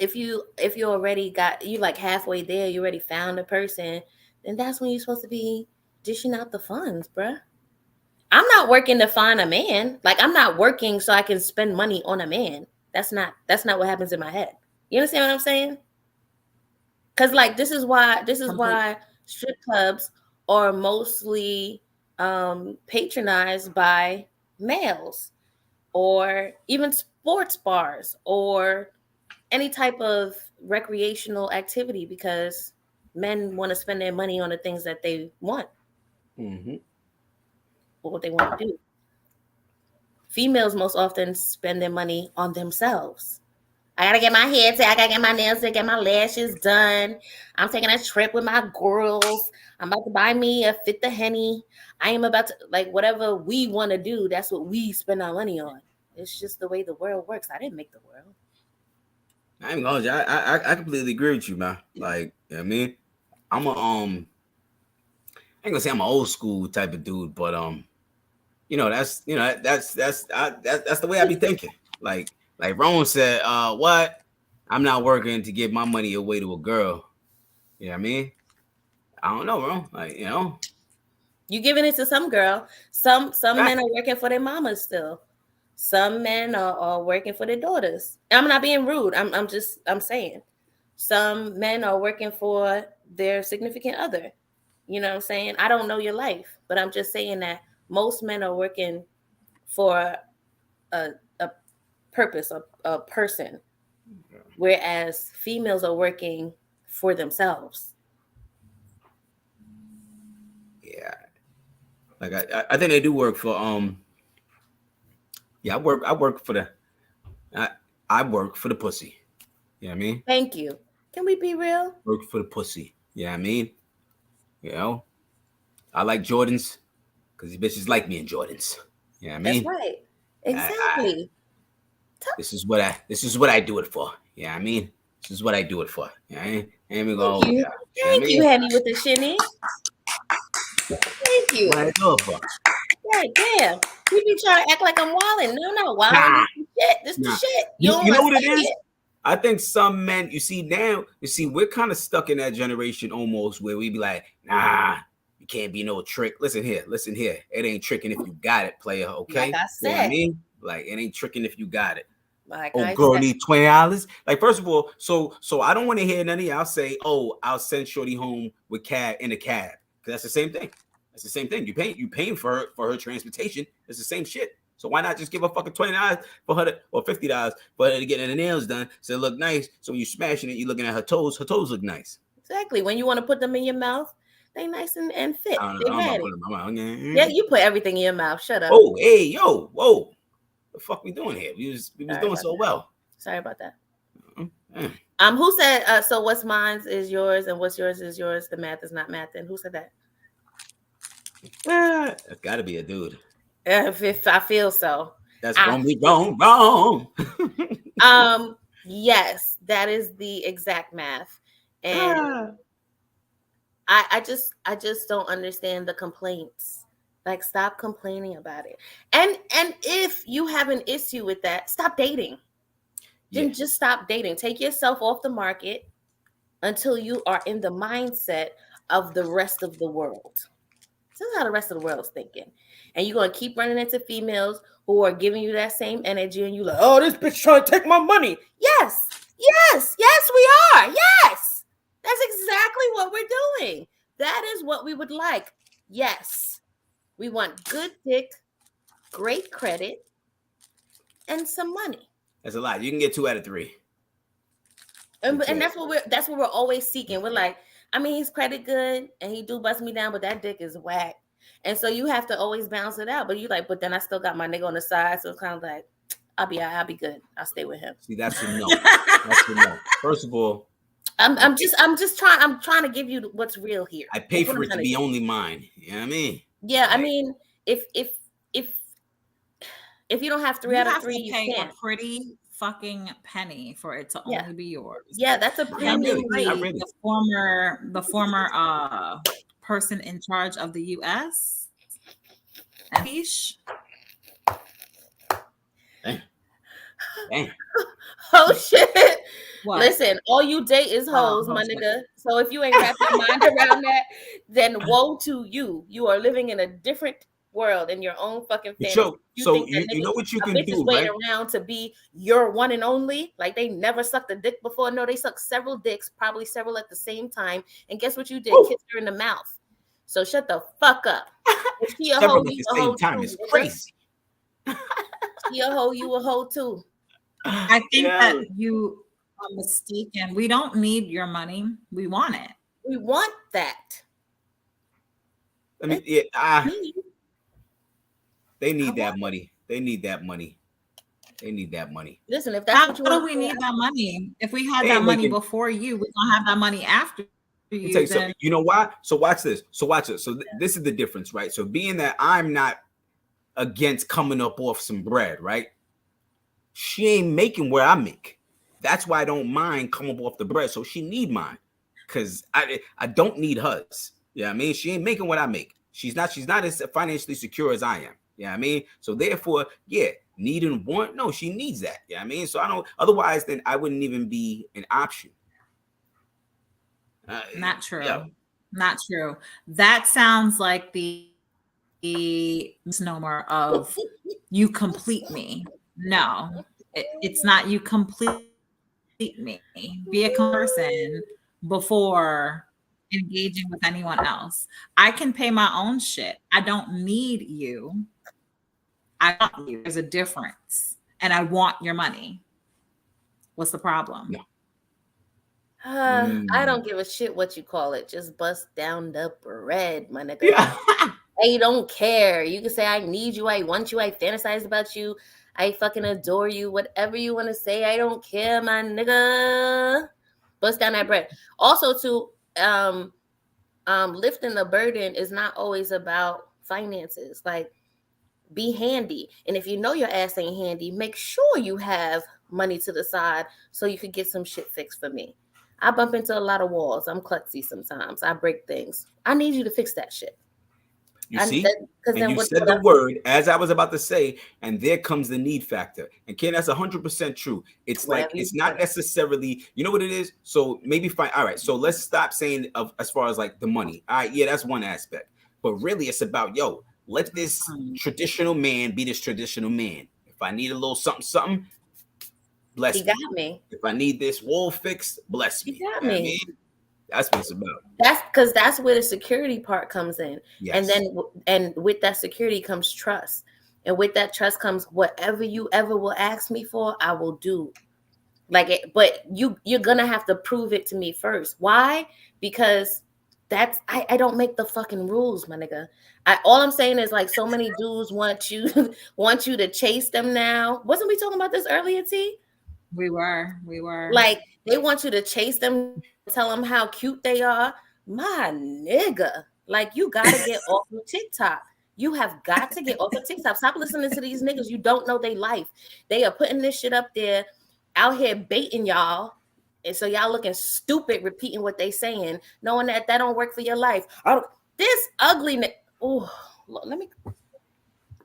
[SPEAKER 2] if you already got you like halfway there, you already found a person, then that's when you're supposed to be dishing out the funds, bruh. I'm not working to find a man. Like, I'm not working so I can spend money on a man. That's not what happens in my head. You understand what I'm saying? Because like this is why strip clubs are mostly patronized by males, or even sports bars, or any type of recreational activity, because men want to spend their money on the things that they want, or what they want to do. Females most often spend their money on themselves. I gotta get my hair done. I gotta get my nails done, get my lashes done. I'm taking a trip with my girls. I'm about to buy me a fifth of Henny. I am about to, like, whatever we want to do, that's what we spend our money on. It's just the way the world works. I didn't make the world.
[SPEAKER 1] I ain't gonna hold you. I completely agree with you, man. Like, you know what I mean? I'm a I ain't gonna say I'm an old school type of dude, but that's the way I be thinking. Like Ron said, what? I'm not working to give my money away to a girl. You know what I mean? I don't know, bro. Like,
[SPEAKER 2] you giving it to some girl. Some men are working for their mamas still. Some men are working for their daughters. I'm not being rude. I'm saying some men are working for their significant other. You know what I'm saying? I don't know your life, but I'm just saying that most men are working for a purpose, a person, whereas females are working for themselves.
[SPEAKER 1] Yeah, like I think they do work for I work for the pussy. You know what I mean?
[SPEAKER 2] Thank you. Can we be real?
[SPEAKER 1] Work for the pussy. You know what I mean? I like Jordans because these bitches like me in Jordans. You know what I mean?
[SPEAKER 2] That's right. Exactly.
[SPEAKER 1] This is what I do it for. You know what I mean? This is what I do it for. You know what I mean?
[SPEAKER 2] Thank you, Henny, with the shinny. Thank you.
[SPEAKER 1] What I do it for.
[SPEAKER 2] Yeah, damn. You be trying to act like I'm wilding. No, wilding. This the shit.
[SPEAKER 1] You know what it is? I think some men, we're kind of stuck in that generation almost where we be like, nah, you can't be no trick. Listen here. It ain't tricking if you got it, player, okay?
[SPEAKER 2] Like I said.
[SPEAKER 1] You know what I mean? Like, it ain't tricking if you got it.
[SPEAKER 2] Like
[SPEAKER 1] girl, need $20. Like, first of all, so I don't want to hear none of y'all say, oh, I'll send shorty home with cab in a cab. Because that's the same thing. You paying for her transportation. It's the same shit. So why not just give her fucking $20 for her or $50 for her to get her nails done so it look nice? So when you smashing it, you're looking at her toes look nice.
[SPEAKER 2] Exactly. When you want to put them in your mouth, they nice and fit. They ready.
[SPEAKER 1] Yeah,
[SPEAKER 2] you put everything in your mouth. Shut up.
[SPEAKER 1] Oh, hey, yo, whoa. The fuck we doing here? We was doing so well.
[SPEAKER 2] Sorry about that. Who said so what's mine is yours and what's yours is yours? The math is not math. And who said that?
[SPEAKER 1] It's gotta be a dude.
[SPEAKER 2] If I feel so.
[SPEAKER 1] That's wrong.
[SPEAKER 2] Yes, that is the exact math. And I just don't understand the complaints. Like, stop complaining about it. And if you have an issue with that, stop dating. Then just stop dating. Take yourself off the market until you are in the mindset of the rest of the world. This is how the rest of the world is thinking. And you're going to keep running into females who are giving you that same energy, and you're like, oh, this bitch trying to take my money. Yes, we are. Yes. That's exactly what we're doing. That is what we would like. Yes. We want good dick, great credit, and some money.
[SPEAKER 1] That's a lot. You can get 2 out of 3.
[SPEAKER 2] And that's what we're always seeking. We're like, I mean, he's credit good and he do bust me down, but that dick is whack. And so you have to always balance it out. But you like, but then I still got my nigga on the side. So it's kind of like, I'll be good. I'll stay with him.
[SPEAKER 1] See, that's a no. That's a no. First of all,
[SPEAKER 2] I'm trying to give you what's real here.
[SPEAKER 1] I pay for it to be only mine. You know what I mean?
[SPEAKER 2] Yeah, I mean, if you don't have 3 out of 3, you
[SPEAKER 3] pay
[SPEAKER 2] can't.
[SPEAKER 3] a pretty fucking penny for it to only be yours.
[SPEAKER 2] Yeah, that's a premium rate.
[SPEAKER 3] The former person in charge of the U.S.
[SPEAKER 1] Dang.
[SPEAKER 2] Oh shit.
[SPEAKER 3] What?
[SPEAKER 2] Listen, all you date is hoes, my nigga. So if you ain't wrapped your mind around that, then woe to you. You are living in a different world in your own fucking fantasy.
[SPEAKER 1] So
[SPEAKER 2] think that
[SPEAKER 1] you know what you
[SPEAKER 2] a
[SPEAKER 1] can
[SPEAKER 2] bitch
[SPEAKER 1] do,
[SPEAKER 2] is waiting
[SPEAKER 1] right?
[SPEAKER 2] around to be your one and only? Like they never sucked a dick before? No, they sucked several dicks, probably several at the same time. And guess what you did?
[SPEAKER 1] Woo!
[SPEAKER 2] Kiss her in the mouth. So shut the fuck up. If she a
[SPEAKER 1] Several
[SPEAKER 2] hoe,
[SPEAKER 1] at
[SPEAKER 2] you
[SPEAKER 1] the
[SPEAKER 2] a
[SPEAKER 1] same
[SPEAKER 2] hoe
[SPEAKER 1] time
[SPEAKER 2] too.
[SPEAKER 1] is
[SPEAKER 2] Nigga.
[SPEAKER 1] crazy.
[SPEAKER 2] She a hoe, you a hoe too.
[SPEAKER 3] I think that you are mistaken. We don't need your money. We want it.
[SPEAKER 2] We want that.
[SPEAKER 1] I mean, they need that money. They need that money. They need that money.
[SPEAKER 2] Listen, if that's
[SPEAKER 3] How
[SPEAKER 2] what you
[SPEAKER 3] do
[SPEAKER 2] want,
[SPEAKER 3] we need that money? If we had
[SPEAKER 1] They
[SPEAKER 3] that
[SPEAKER 1] ain't
[SPEAKER 3] money
[SPEAKER 1] making.
[SPEAKER 3] before you, we don't have that money after
[SPEAKER 1] Let me tell
[SPEAKER 3] you.
[SPEAKER 1] you something.
[SPEAKER 3] Then
[SPEAKER 1] You know why? So watch this. So watch this. So this is the difference, right? So being that I'm not against coming up off some bread, right? She ain't making where I make. That's why I don't mind coming up off the bread. So she need mine, cause I don't need hers. Yeah, I mean she ain't making what I make. She's not as financially secure as I am. Yeah, I mean so therefore, yeah, need and want. No, she needs that. Yeah, I mean so I don't. Otherwise, then I wouldn't even be an option.
[SPEAKER 3] not true.
[SPEAKER 1] Yeah.
[SPEAKER 3] Not true. That sounds like the misnomer of you complete me. No, it's not you complete me. Be a person before engaging with anyone else. I can pay my own shit. I don't need you. I want you. There's a difference. And I want your money. What's the problem?
[SPEAKER 1] No.
[SPEAKER 2] I don't give a shit what you call it. Just bust down the bread, my nigga.
[SPEAKER 1] Yeah.
[SPEAKER 2] I don't care. You can say I need you, I want you, I fantasize about you, I fucking adore you, whatever you want to say. I don't care, my nigga. Bust down that bread. Also, too, lifting the burden is not always about finances. Like, be handy. And if you know your ass ain't handy, make sure you have money to the side so you could get some shit fixed for me. I bump into a lot of walls. I'm klutzy sometimes. I break things. I need you to fix that shit.
[SPEAKER 1] You see? And
[SPEAKER 2] then
[SPEAKER 1] you
[SPEAKER 2] what
[SPEAKER 1] said the
[SPEAKER 2] else?
[SPEAKER 1] word as I was about to say, and there comes the need factor. And Ken, that's 100% true. It's like
[SPEAKER 2] Whatever you
[SPEAKER 1] it's not
[SPEAKER 2] say.
[SPEAKER 1] necessarily, you know what it is? So maybe fine. All right. So let's stop saying as far as like the money. All right, yeah, that's one aspect. But really it's about let this traditional man be this traditional man. If I need a little something, bless
[SPEAKER 2] He
[SPEAKER 1] me.
[SPEAKER 2] got me.
[SPEAKER 1] If I need this wall fixed, bless me.
[SPEAKER 2] He got
[SPEAKER 1] You know what I
[SPEAKER 2] me.
[SPEAKER 1] mean? That's what it's about.
[SPEAKER 2] That's because that's where the security part comes in.
[SPEAKER 1] Yes.
[SPEAKER 2] And with that security comes trust. And with that trust comes whatever you ever will ask me for, I will do. But you're gonna have to prove it to me first. Why? Because I don't make the fucking rules, my nigga. All I'm saying is like so many dudes want you to chase them now. Wasn't we talking about this earlier, T?
[SPEAKER 3] We were.
[SPEAKER 2] Like they want you to chase them, tell them how cute they are. My nigga, like you gotta get off of TikTok. You have got to get off of TikTok. Stop listening to these niggas. You don't know their life. They are putting this shit up there, out here baiting y'all. And so y'all looking stupid repeating what they saying, knowing that don't work for your life. This ugly oh, let me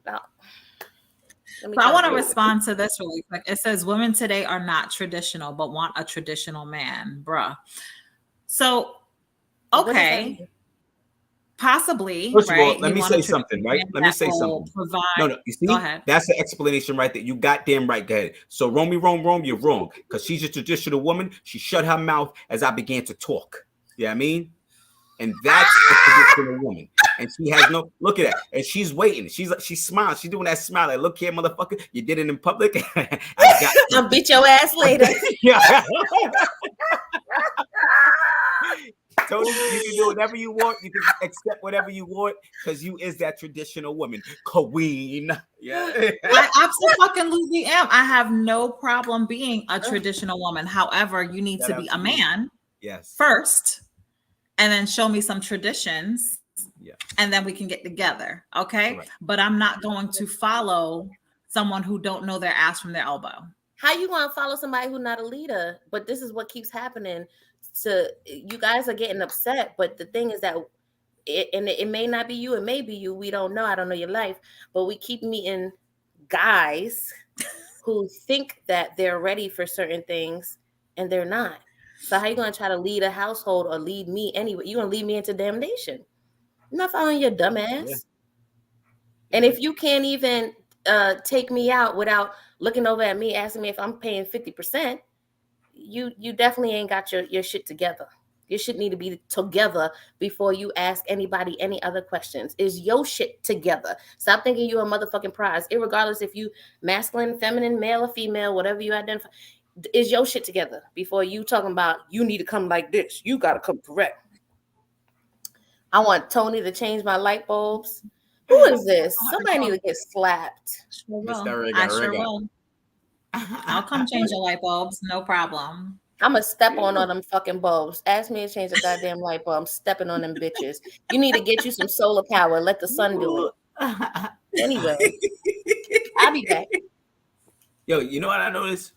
[SPEAKER 3] So I want to respond to this really quick. It says women today are not traditional, but want a traditional man, bruh. So, okay, possibly.
[SPEAKER 1] First
[SPEAKER 3] right?
[SPEAKER 1] of all, let me say something, right? Let me say something. No, you see,
[SPEAKER 3] Go ahead.
[SPEAKER 1] That's the explanation right there. You goddamn right. Go ahead. So, Romy, you're wrong. Because she's a traditional woman. She shut her mouth as I began to talk. You know what I mean? And that's a traditional woman. And she has no look at that. And she's waiting. She smiles. She's doing that smile. Like, look here, motherfucker. You did it in public. I got you.
[SPEAKER 2] I'll beat your ass later.
[SPEAKER 1] Yeah. Tony, you can do whatever you want. You can accept whatever you want because you is that traditional woman, queen. Yeah,
[SPEAKER 3] I absolutely am. I have no problem being a traditional woman. However, you need to be a man, first, and then show me some traditions, and then we can get together. Okay, right. But I'm not going to follow someone who don't know their ass from their elbow.
[SPEAKER 2] How you want to follow somebody who's not a leader? But this is what keeps happening. So you guys are getting upset, but the thing is that it may not be you, it may be you. We don't know. I don't know your life, but we keep meeting guys who think that they're ready for certain things and they're not. So how you going to try to lead a household or lead me anyway? You're going to lead me into damnation. I'm not following your dumb ass. And if you can't even take me out without looking over at me, asking me if I'm paying 50%, you definitely ain't got your shit together. Your shit need to be together before you ask anybody any other questions. Is your shit together? Stop thinking you're a motherfucking prize, irregardless if you masculine, feminine, male or female, whatever you identify. Is your shit together before you talking about you need to come like this? You got to come correct. I want Tony to change my light bulbs. Who is this? Somebody need to get slapped.
[SPEAKER 3] Sure will. I sure will. I'll come change your light bulbs, no problem.
[SPEAKER 2] I'm going to step on them fucking bulbs. Ask me to change a goddamn light bulb. I'm stepping on them bitches. You need to get you some solar power. Let the sun do it. Anyway, I'll be back.
[SPEAKER 1] Yo, you know what I noticed?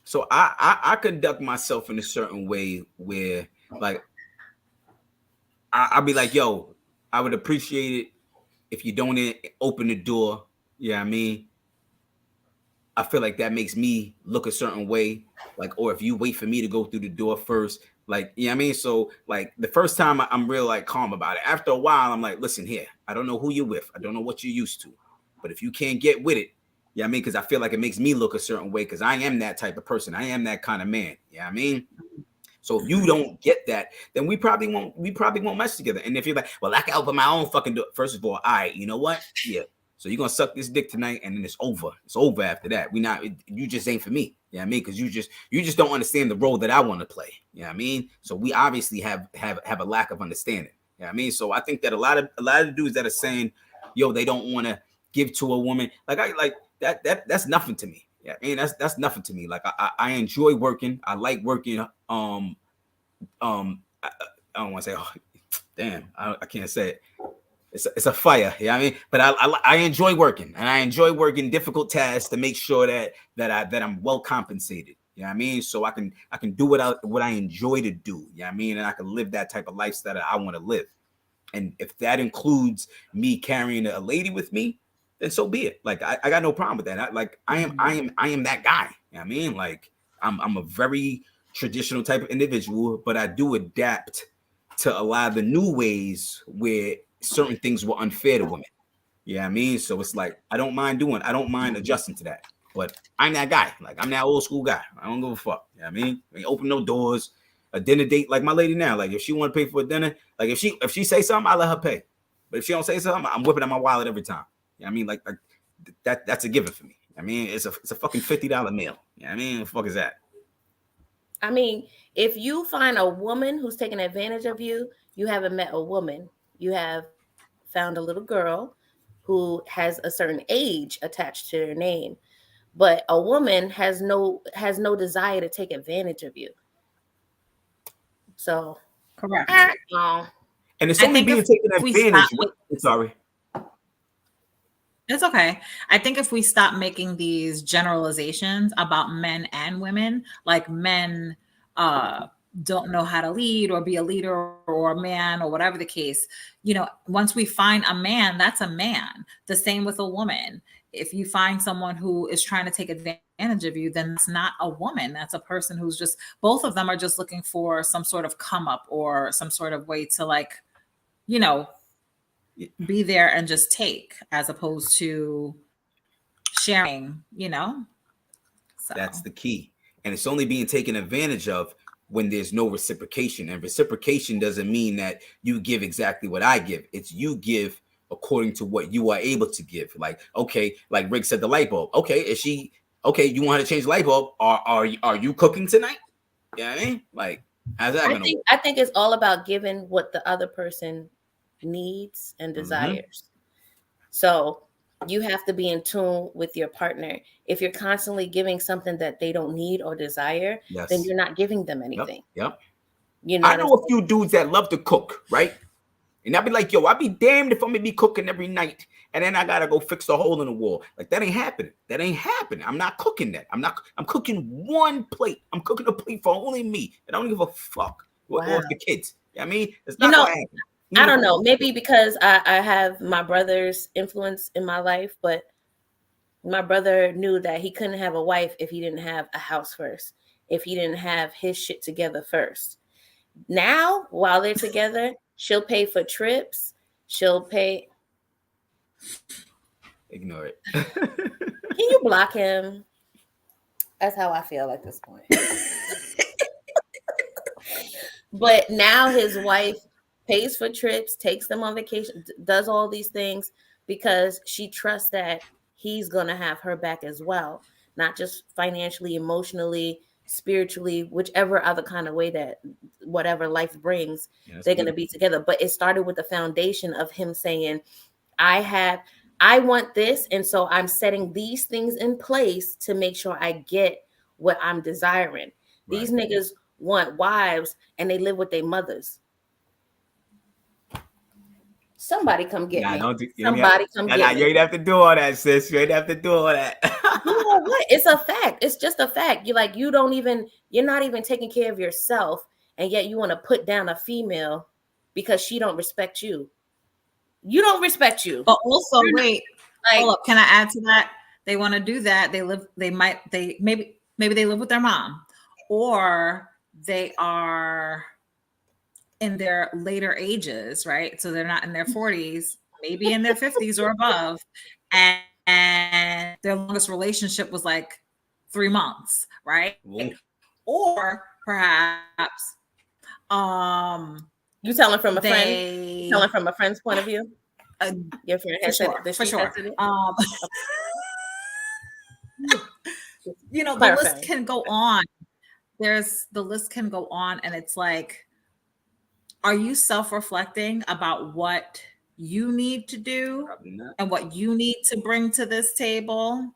[SPEAKER 1] So I conduct myself in a certain way where, like, I'll be like, yo, I would appreciate it if you don't open the door. Yeah, I mean, I feel like that makes me look a certain way, like, or if you wait for me to go through the door first, like, you know what I mean? So, like, the first time I'm real, like, calm about it. After a while, I'm like, listen here, I don't know who you're with. I don't know what you're used to. But if you can't get with it, you know what I mean? Because I feel like it makes me look a certain way because I am that type of person. I am that kind of man. You know what I mean? So if you don't get that, then we probably won't mess together. And if you're like, well, I can open my own fucking door. First of all, all right, you know what? Yeah. So you're gonna suck this dick tonight, and then it's over. It's over after that. You just ain't for me. You know what I mean? Because you just don't understand the role that I want to play. You know what I mean? So we obviously have a lack of understanding. You know what I mean? So I think that a lot of dudes that are saying, yo, they don't want to give to a woman, that's nothing to me. Yeah, I mean, that's nothing to me. Like I enjoy working. I like working. I don't want to say, oh, damn, I can't say it. It's a fire, you know what I mean? But I enjoy working, and I enjoy working difficult tasks to make sure that I'm well compensated. You know what I mean? So I can do what I enjoy to do. You know what I mean? And I can live that type of lifestyle that I want to live. And if that includes me carrying a lady with me, then so be it. Like I got no problem with that. I am that guy. You know what I mean? Like I'm a very traditional type of individual, but I do adapt to a lot of the new ways where certain things were unfair to women. Yeah, you know what I mean? So it's like I don't mind adjusting to that. But I'm that guy. Like I'm that old school guy. I don't give a fuck. You know what I mean? I ain't open no doors. A dinner date, like my lady now. Like if she want to pay for a dinner, like if she say something, I let her pay. But if she don't say something, I'm whipping out my wallet every time. You know what I mean? Like that's a given for me. I mean, it's a fucking $50 meal. You know what I mean? What the fuck is that?
[SPEAKER 2] I mean, if you find a woman who's taking advantage of you, you haven't met a woman. You have found a little girl who has a certain age attached to their name. But a woman has no desire to take advantage of you. So
[SPEAKER 3] correct.
[SPEAKER 1] And it's only being taken advantage. Sorry.
[SPEAKER 3] It's okay. I think if we stop making these generalizations about men and women, like men don't know how to lead or be a leader or a man or whatever the case, once we find a man, that's a man. The same with a woman. If you find someone who is trying to take advantage of you, then it's not a woman. That's a person who's just, both of them are just looking for some sort of come up or some sort of way to be there and just take, as opposed to sharing, So.
[SPEAKER 1] That's the key. And it's only being taken advantage of when there's no reciprocation. And reciprocation doesn't mean that you give exactly what I give. It's you give according to what you are able to give. Like, okay, like Rick said, the light bulb. Okay, you want her to change the light bulb? Are you cooking tonight? You know what I mean? Like, how's that gonna work?
[SPEAKER 2] I think it's all about giving what the other person needs and desires. So you have to be in tune with your partner. If you're constantly giving something that they don't need or desire, then you're not giving them anything.
[SPEAKER 1] Yep. I know a few dudes that love to cook, right? And I'll be like, yo, I'll be damned if I'm gonna be cooking every night and then I gotta go fix the hole in the wall. Like that ain't happening. I'm not cooking that. I'm cooking one plate. I'm cooking a plate for only me. And I don't give a fuck. Or the kids. You know what I mean? It's not gonna happen.
[SPEAKER 2] I don't know. Maybe because I have my brother's influence in my life, but my brother knew that he couldn't have a wife if he didn't have a house first, if he didn't have his shit together first. Now, while they're together, she'll pay for trips. She'll pay.
[SPEAKER 1] Ignore it.
[SPEAKER 2] Can you block him? That's how I feel at this point. But now his wife pays for trips, takes them on vacation, does all these things because she trusts that he's going to have her back as well, not just financially, emotionally, spiritually, whichever other kind of way that whatever life brings, they're going to be together. But it started with the foundation of him saying, I want this, and so I'm setting these things in place to make sure I get what I'm desiring. Right. These niggas want wives and they live with their mothers. Somebody come get me. Somebody come get me.
[SPEAKER 1] You ain't have to do all that, sis. You ain't have to do all that.
[SPEAKER 2] You know what? It's a fact. It's just a fact. You're not even taking care of yourself, and yet you want to put down a female because she don't respect you. You don't respect you.
[SPEAKER 3] But also, hold up. Can I add to that? They want to do that. Maybe they live with their mom, or they are in their later ages, right? So they're not in their 40s, maybe in their 50s or above, and their longest relationship was like 3 months, right?
[SPEAKER 1] Ooh.
[SPEAKER 3] Or perhaps
[SPEAKER 2] you telling from a friend? You telling from a friend's point of view? Your friend has said it.
[SPEAKER 3] For sure. The list can go on. The list can go on, and it's like, are you self-reflecting about what you need to do and what you need to bring to this table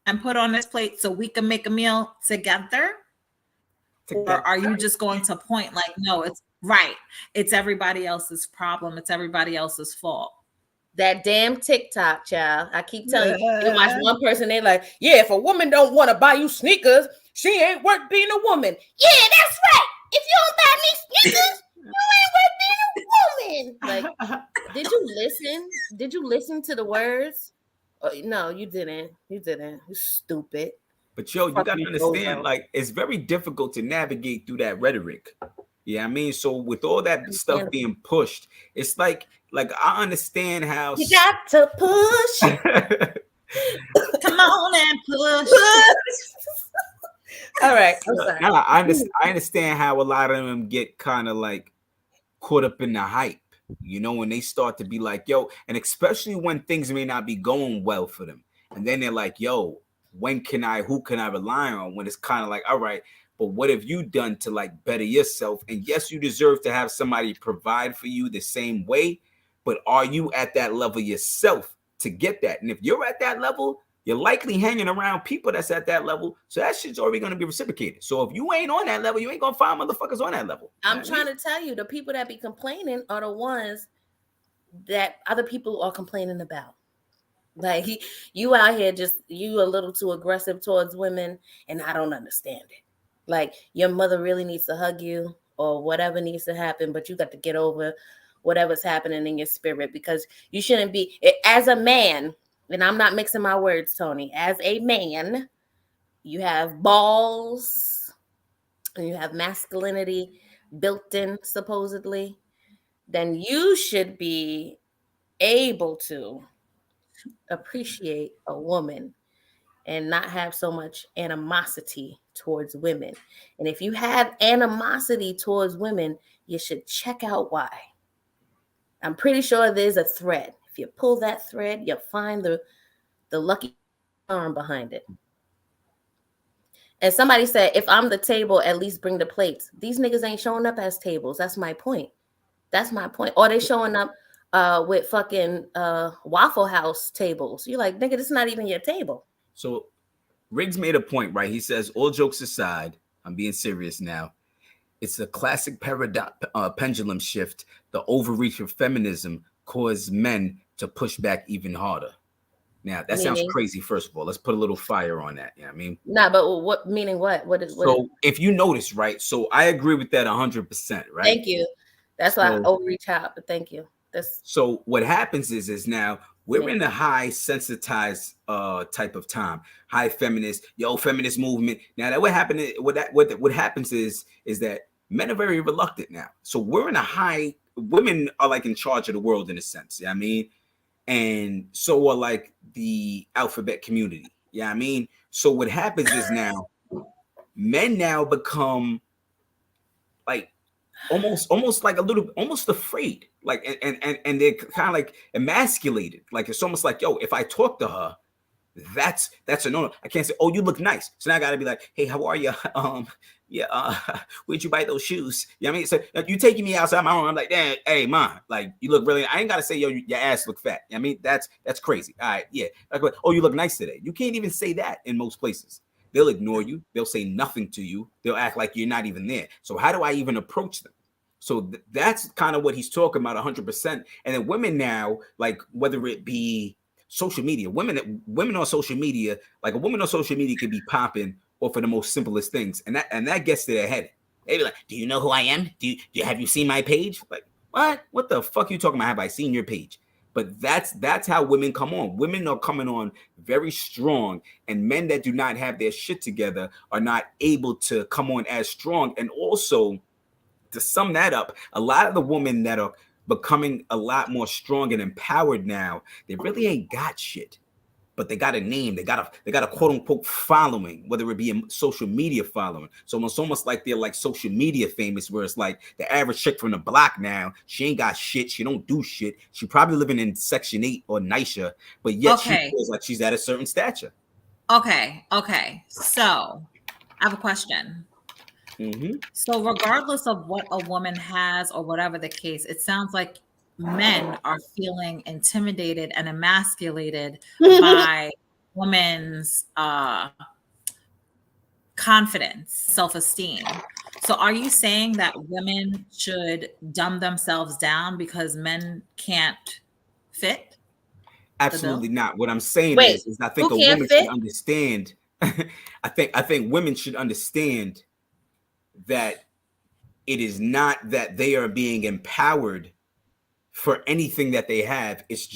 [SPEAKER 3] and put on this plate so we can make a meal together? Or are you just going to point like, no, it's right. It's everybody else's problem. It's everybody else's fault.
[SPEAKER 2] That damn TikTok, child. I keep telling you, you watch one person, they like, yeah, if a woman don't want to buy you sneakers, she ain't worth being a woman. Yeah, that's right. If you don't buy me sneakers, you ain't worth being a woman. Like, did you listen? Did you listen to the words? No, you didn't. You didn't. You stupid.
[SPEAKER 1] But you got to understand, like, it's very difficult to navigate through that rhetoric. Yeah, I mean, so with all that stuff being pushed, it's like I understand how
[SPEAKER 2] you got to push.
[SPEAKER 3] Come on and push.
[SPEAKER 2] All right.
[SPEAKER 1] I understand how a lot of them get kind of like caught up in the hype, when they start to be like, yo, and especially when things may not be going well for them. And then they're like, yo, who can I rely on? When it's kind of like, all right, but what have you done to like better yourself? And yes, you deserve to have somebody provide for you the same way, but are you at that level yourself to get that? And if you're at that level, you're likely hanging around people that's at that level. So that shit's already going to be reciprocated. So if you ain't on that level, you ain't going to find motherfuckers on that level.
[SPEAKER 2] I'm trying to tell you, the people that be complaining are the ones that other people are complaining about. Like you out here you a little too aggressive towards women, and I don't understand it. Like your mother really needs to hug you or whatever needs to happen, but you got to get over whatever's happening in your spirit, because you shouldn't be, as a man, and I'm not mixing my words, Tony, as a man, you have balls and you have masculinity built in, supposedly, then you should be able to appreciate a woman and not have so much animosity towards women. And if you have animosity towards women, you should check out why. I'm pretty sure there's a thread. If you pull that thread, you'll find the lucky charm behind it. And somebody said, if I'm the table, at least bring the plates. These niggas ain't showing up as tables. That's my point. Or they showing up with fucking Waffle House tables. You're like, nigga, this is not even your table.
[SPEAKER 1] So Riggs made a point, right? He says, all jokes aside, I'm being serious now. It's a classic pendulum shift. The overreach of feminism caused men to push back even harder. Now, that sounds crazy, first of all. Let's put a little fire on that. I mean?
[SPEAKER 2] Nah, but what meaning what?
[SPEAKER 1] If you notice, right? So I agree with that 100%, right?
[SPEAKER 2] Thank you. That's why I overreach out, but thank you.
[SPEAKER 1] So what happens is now we're in a high sensitized type of time, high feminist movement. Now that what happens is that men are very reluctant now. So we're in a high, women are like in charge of the world in a sense. I mean, and so are like the alphabet community. Yeah, I mean, so what happens is now men now become like almost like a little almost afraid, like and they're kind of like emasculated. Like it's almost like, yo, if I talk to her, that's a no. I can't say, oh, you look nice. So now I gotta be like, hey, how are you? Yeah, where'd you buy those shoes? You know what I mean? So you taking me outside my home, I'm like, hey, man, like you look really. I ain't gotta say, yo, your ass look fat. You know what I mean, that's crazy. All right, yeah. Like, oh, you look nice today. You can't even say that in most places. They'll ignore you. They'll say nothing to you. They'll act like you're not even there. So how do I even approach them? So that's kind of what he's talking about 100%. And then women now, like whether it be social media, women on social media, like a woman on social media could be popping off of the most simplest things. And that gets to their head. They be like, do you know who I am? Have you seen my page? Like, what the fuck are you talking about? Have I seen your page? But that's how women come on. Women are coming on very strong, and men that do not have their shit together are not able to come on as strong. And also, to sum that up, a lot of the women that are becoming a lot more strong and empowered now, they really ain't got shit, but they got a name. They got a quote unquote following, whether it be a social media following. So it's almost like they're like social media famous, where it's like the average chick from the block now, she ain't got shit. She don't do shit. She probably living in Section 8 or nicer, but yet she feels like she's at a certain stature.
[SPEAKER 3] Okay. So I have a question.
[SPEAKER 1] Mm-hmm.
[SPEAKER 3] So regardless of what a woman has or whatever the case, it sounds like men are feeling intimidated and emasculated by women's confidence, self-esteem. So are you saying that women should dumb themselves down because men can't fit?
[SPEAKER 1] Absolutely not. What I'm saying is I think a woman should understand. I think women should understand that it is not that they are being empowered for anything that they have. It's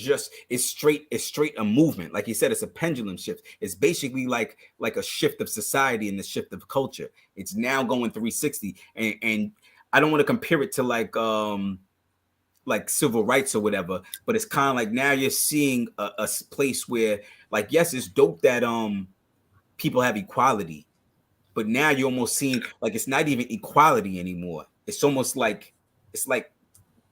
[SPEAKER 1] straight a movement. Like you said, it's a pendulum shift. It's basically like a shift of society and the shift of culture. It's now going 360. And I don't want to compare it to like civil rights or whatever, but it's kind of like now you're seeing a place where, like, yes, it's dope that people have equality, but now you're almost seeing like it's not even equality anymore. It's almost like, it's like,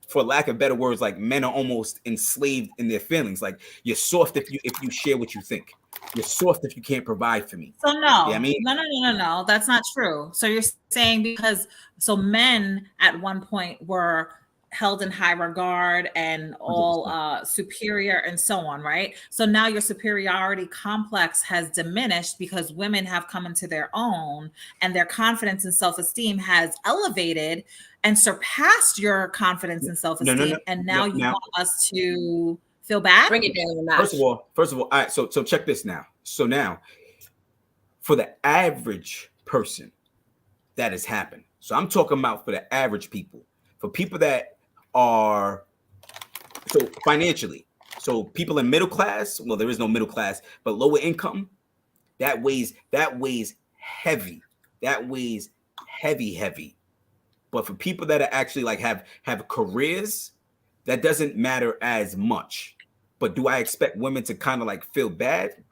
[SPEAKER 1] for lack of better words, like men are almost enslaved in their feelings. Like, you're soft if you share what you think. You're soft if you can't provide for me.
[SPEAKER 3] So no,
[SPEAKER 1] you know I mean?
[SPEAKER 3] No, that's not true. So you're saying because men at one point were held in high regard and all superior and so on, right? So now your superiority complex has diminished because women have come into their own and their confidence and self-esteem has elevated and surpassed your confidence and self-esteem. And now you want us to feel bad?
[SPEAKER 2] Bring it down a notch.
[SPEAKER 1] First of all, all right, so check this now. So now, for the average person, that has happened. So I'm talking about for the average people, for people that are so financially, so people in middle class, well, there is no middle class, but lower income, that weighs heavy. That weighs heavy. But for people that are actually like have careers, that doesn't matter as much. But do I expect women to kind of like feel bad?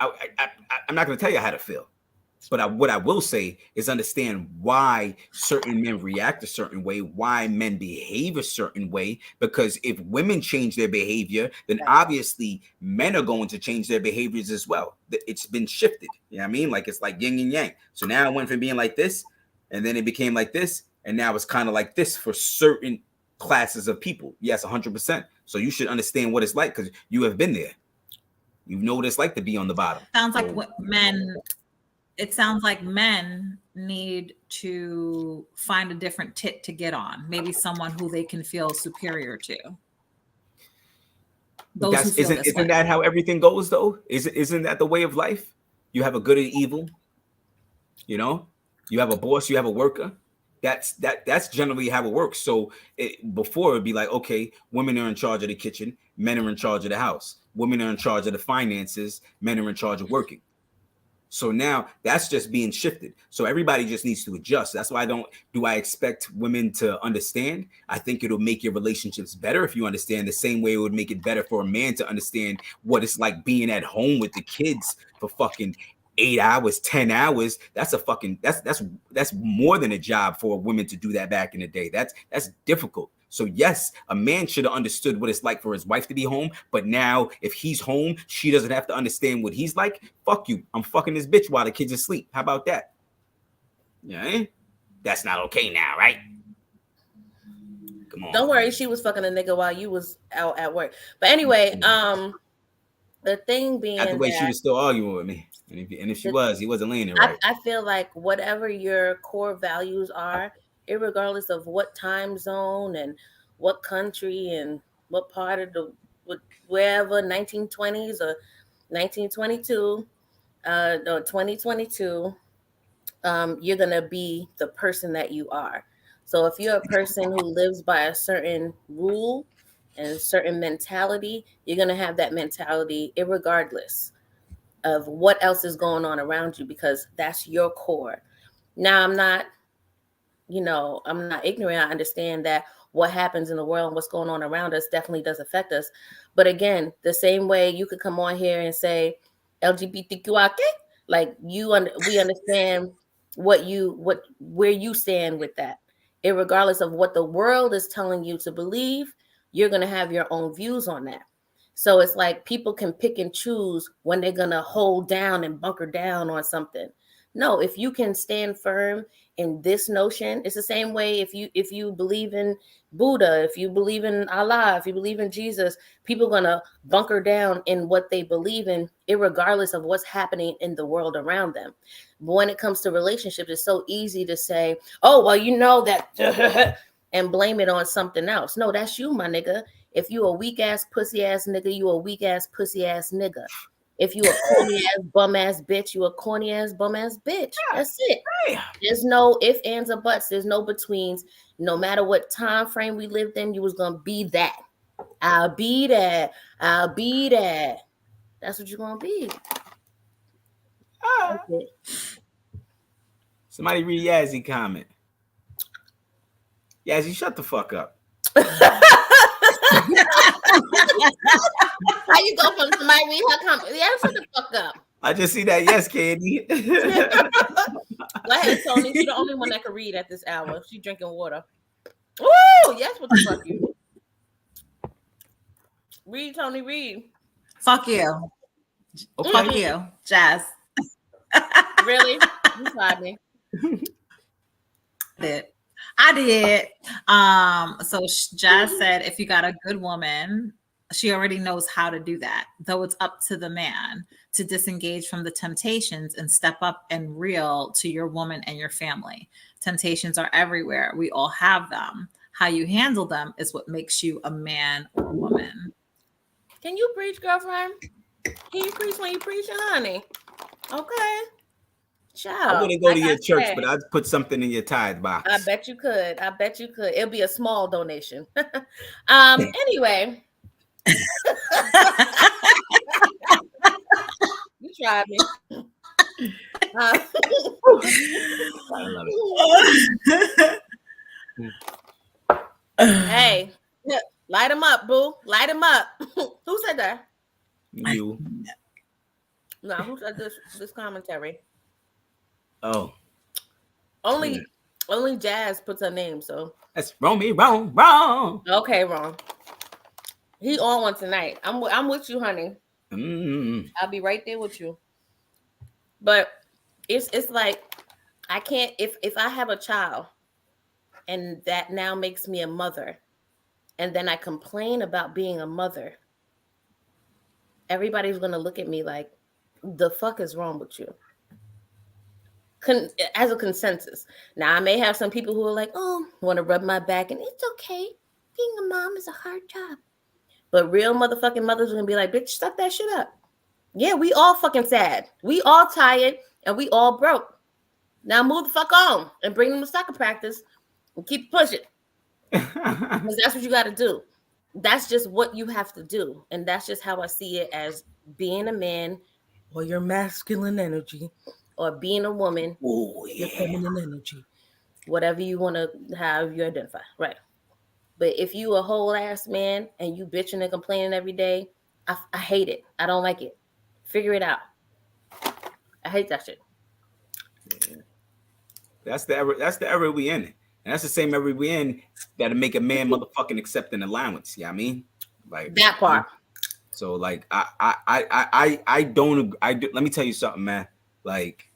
[SPEAKER 1] I'm not going to tell you how to feel. But what I will say is understand why certain men react a certain way, why men behave a certain way. Because if women change their behavior, then obviously men are going to change their behaviors as well. It's been shifted. You know what I mean? Like, it's like yin and yang. So now it went from being like this, and then it became like this, and now it's kind of like this for certain classes of people. Yes, 100%. So you should understand what it's like because you have been there. You know what it's like to be on the bottom.
[SPEAKER 3] Sounds like it sounds like men need to find a different tit to get on. Maybe someone who they can feel superior to.
[SPEAKER 1] Isn't that how everything goes though? Isn't that the way of life? You have a good and evil. You know, you have a boss, you have a worker. That's generally how it works. So before it'd be like, okay, women are in charge of the kitchen, men are in charge of the house. Women are in charge of the finances, men are in charge of working. So now that's just being shifted. So everybody just needs to adjust. That's why I expect women to understand. I think it'll make your relationships better if you understand, the same way it would make it better for a man to understand what it's like being at home with the kids for fucking 8 hours, 10 hours. That's more than a job for women to do that back in the day. That's difficult. So yes, a man should have understood what it's like for his wife to be home. But now if he's home, she doesn't have to understand what he's like. Fuck you. I'm fucking this bitch while the kids are asleep. How about that? Yeah. That's not okay now, right?
[SPEAKER 2] Come on. Don't worry, she was fucking a nigga while you was out at work. But anyway, the thing being,
[SPEAKER 1] not the way she was still arguing with me. And if she was, he wasn't laying there right.
[SPEAKER 2] I feel like whatever your core values are, irregardless of what time zone and what country and what part of wherever, 1920s or 1922 or 2022, you're gonna be the person that you are. So if you're a person who lives by a certain rule and a certain mentality, you're gonna have that mentality irregardless of what else is going on around you, because that's your core. Now, I'm not ignorant. I understand that what happens in the world and what's going on around us definitely does affect us. But again, the same way you could come on here and say LGBTQIA, like we understand where you stand with that. Irregardless of what the world is telling you to believe, you're going to have your own views on that. So it's like people can pick and choose when they're going to hold down and bunker down on something. No, if you can stand firm in this notion, it's the same way if you believe in Buddha, if you believe in Allah, if you believe in Jesus, people are going to bunker down in what they believe in, irregardless of what's happening in the world around them. But when it comes to relationships, it's so easy to say, oh, well, you know that, and blame it on something else. No, that's you, my nigga. If you a weak ass pussy ass nigga, you a weak ass pussy ass nigga. If you a corny ass bum ass bitch, you a corny ass bum ass bitch. That's it. There's no ifs, ands, or buts. There's no betweens. No matter what time frame we lived in, you was gonna be that. I'll be that. I'll be that. That's what you're gonna be.
[SPEAKER 1] Somebody read Yazzie comment. Yazzie, shut the fuck up.
[SPEAKER 2] How you go from somebody read her comment? Yeah, shut the fuck up.
[SPEAKER 1] I just see that. Yes, Candy.
[SPEAKER 2] Go ahead, Tony. You're the only one that can read at this hour. She's drinking water. Ooh, yes, what the fuck you? Read, Tony, read.
[SPEAKER 3] Fuck you. Okay. Fuck you, Jazz.
[SPEAKER 2] Really? You tried me.
[SPEAKER 3] I did. So Jazz said, if you got a good woman, she already knows how to do that, though it's up to the man to disengage from the temptations and step up and real to your woman and your family. Temptations are everywhere. We all have them. How you handle them is what makes you a man or a woman.
[SPEAKER 2] Can you preach, girlfriend? Can you preach when you preaching, honey? Okay. Child,
[SPEAKER 1] I wouldn't go to your church, but I'd put something in your tithe box.
[SPEAKER 2] I bet you could. It'll be a small donation. Anyway. You tried me. I love it. Hey, light him up, boo. Light him up. Who said that?
[SPEAKER 1] You.
[SPEAKER 2] No, who said this commentary?
[SPEAKER 1] Oh.
[SPEAKER 2] Only Jazz puts her name, so
[SPEAKER 1] that's wrong.
[SPEAKER 2] Okay, wrong. He on one tonight. I'm with you, honey. I'll be right there with you. But it's like I can't if I have a child and that now makes me a mother, and then I complain about being a mother, everybody's gonna look at me like, the fuck is wrong with you? As a consensus. Now I may have some people who are like, oh, want to rub my back, and it's okay. Being a mom is a hard job. But real motherfucking mothers are gonna be like, bitch, stop that shit up. Yeah, we all fucking sad. We all tired and we all broke. Now move the fuck on and bring them to soccer practice and keep pushing. Because that's what you got to do. That's just what you have to do. And that's just how I see it, as being a man or your masculine energy, or being a woman, your feminine energy, whatever you want to have you identify, right? But if you a whole ass man and you bitching and complaining every day, I hate it. I don't like it. Figure it out. I hate that shit.
[SPEAKER 1] Yeah. That's the era we in. And that's the same era we in that'll make a man motherfucking accept an allowance. You know what I mean? Like
[SPEAKER 2] that part.
[SPEAKER 1] So like I don't let me tell you something, man. Like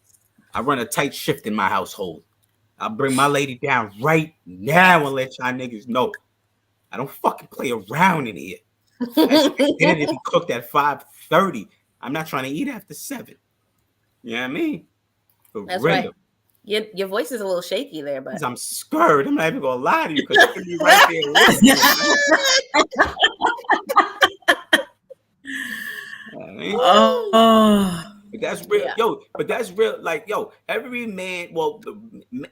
[SPEAKER 1] I run a tight shift in my household. I'll bring my lady down right now and let y'all niggas know. I don't fucking play around in here. Dinner to be cooked at 5:30. I'm not trying to eat after 7. You know what I mean? For
[SPEAKER 2] That's
[SPEAKER 1] real.
[SPEAKER 2] right. Your voice is a little shaky there, but
[SPEAKER 1] I'm scared. I'm not even gonna lie to you because you're gonna be right there listening. But that's real, yo. But that's real, like, yo. Every man, well,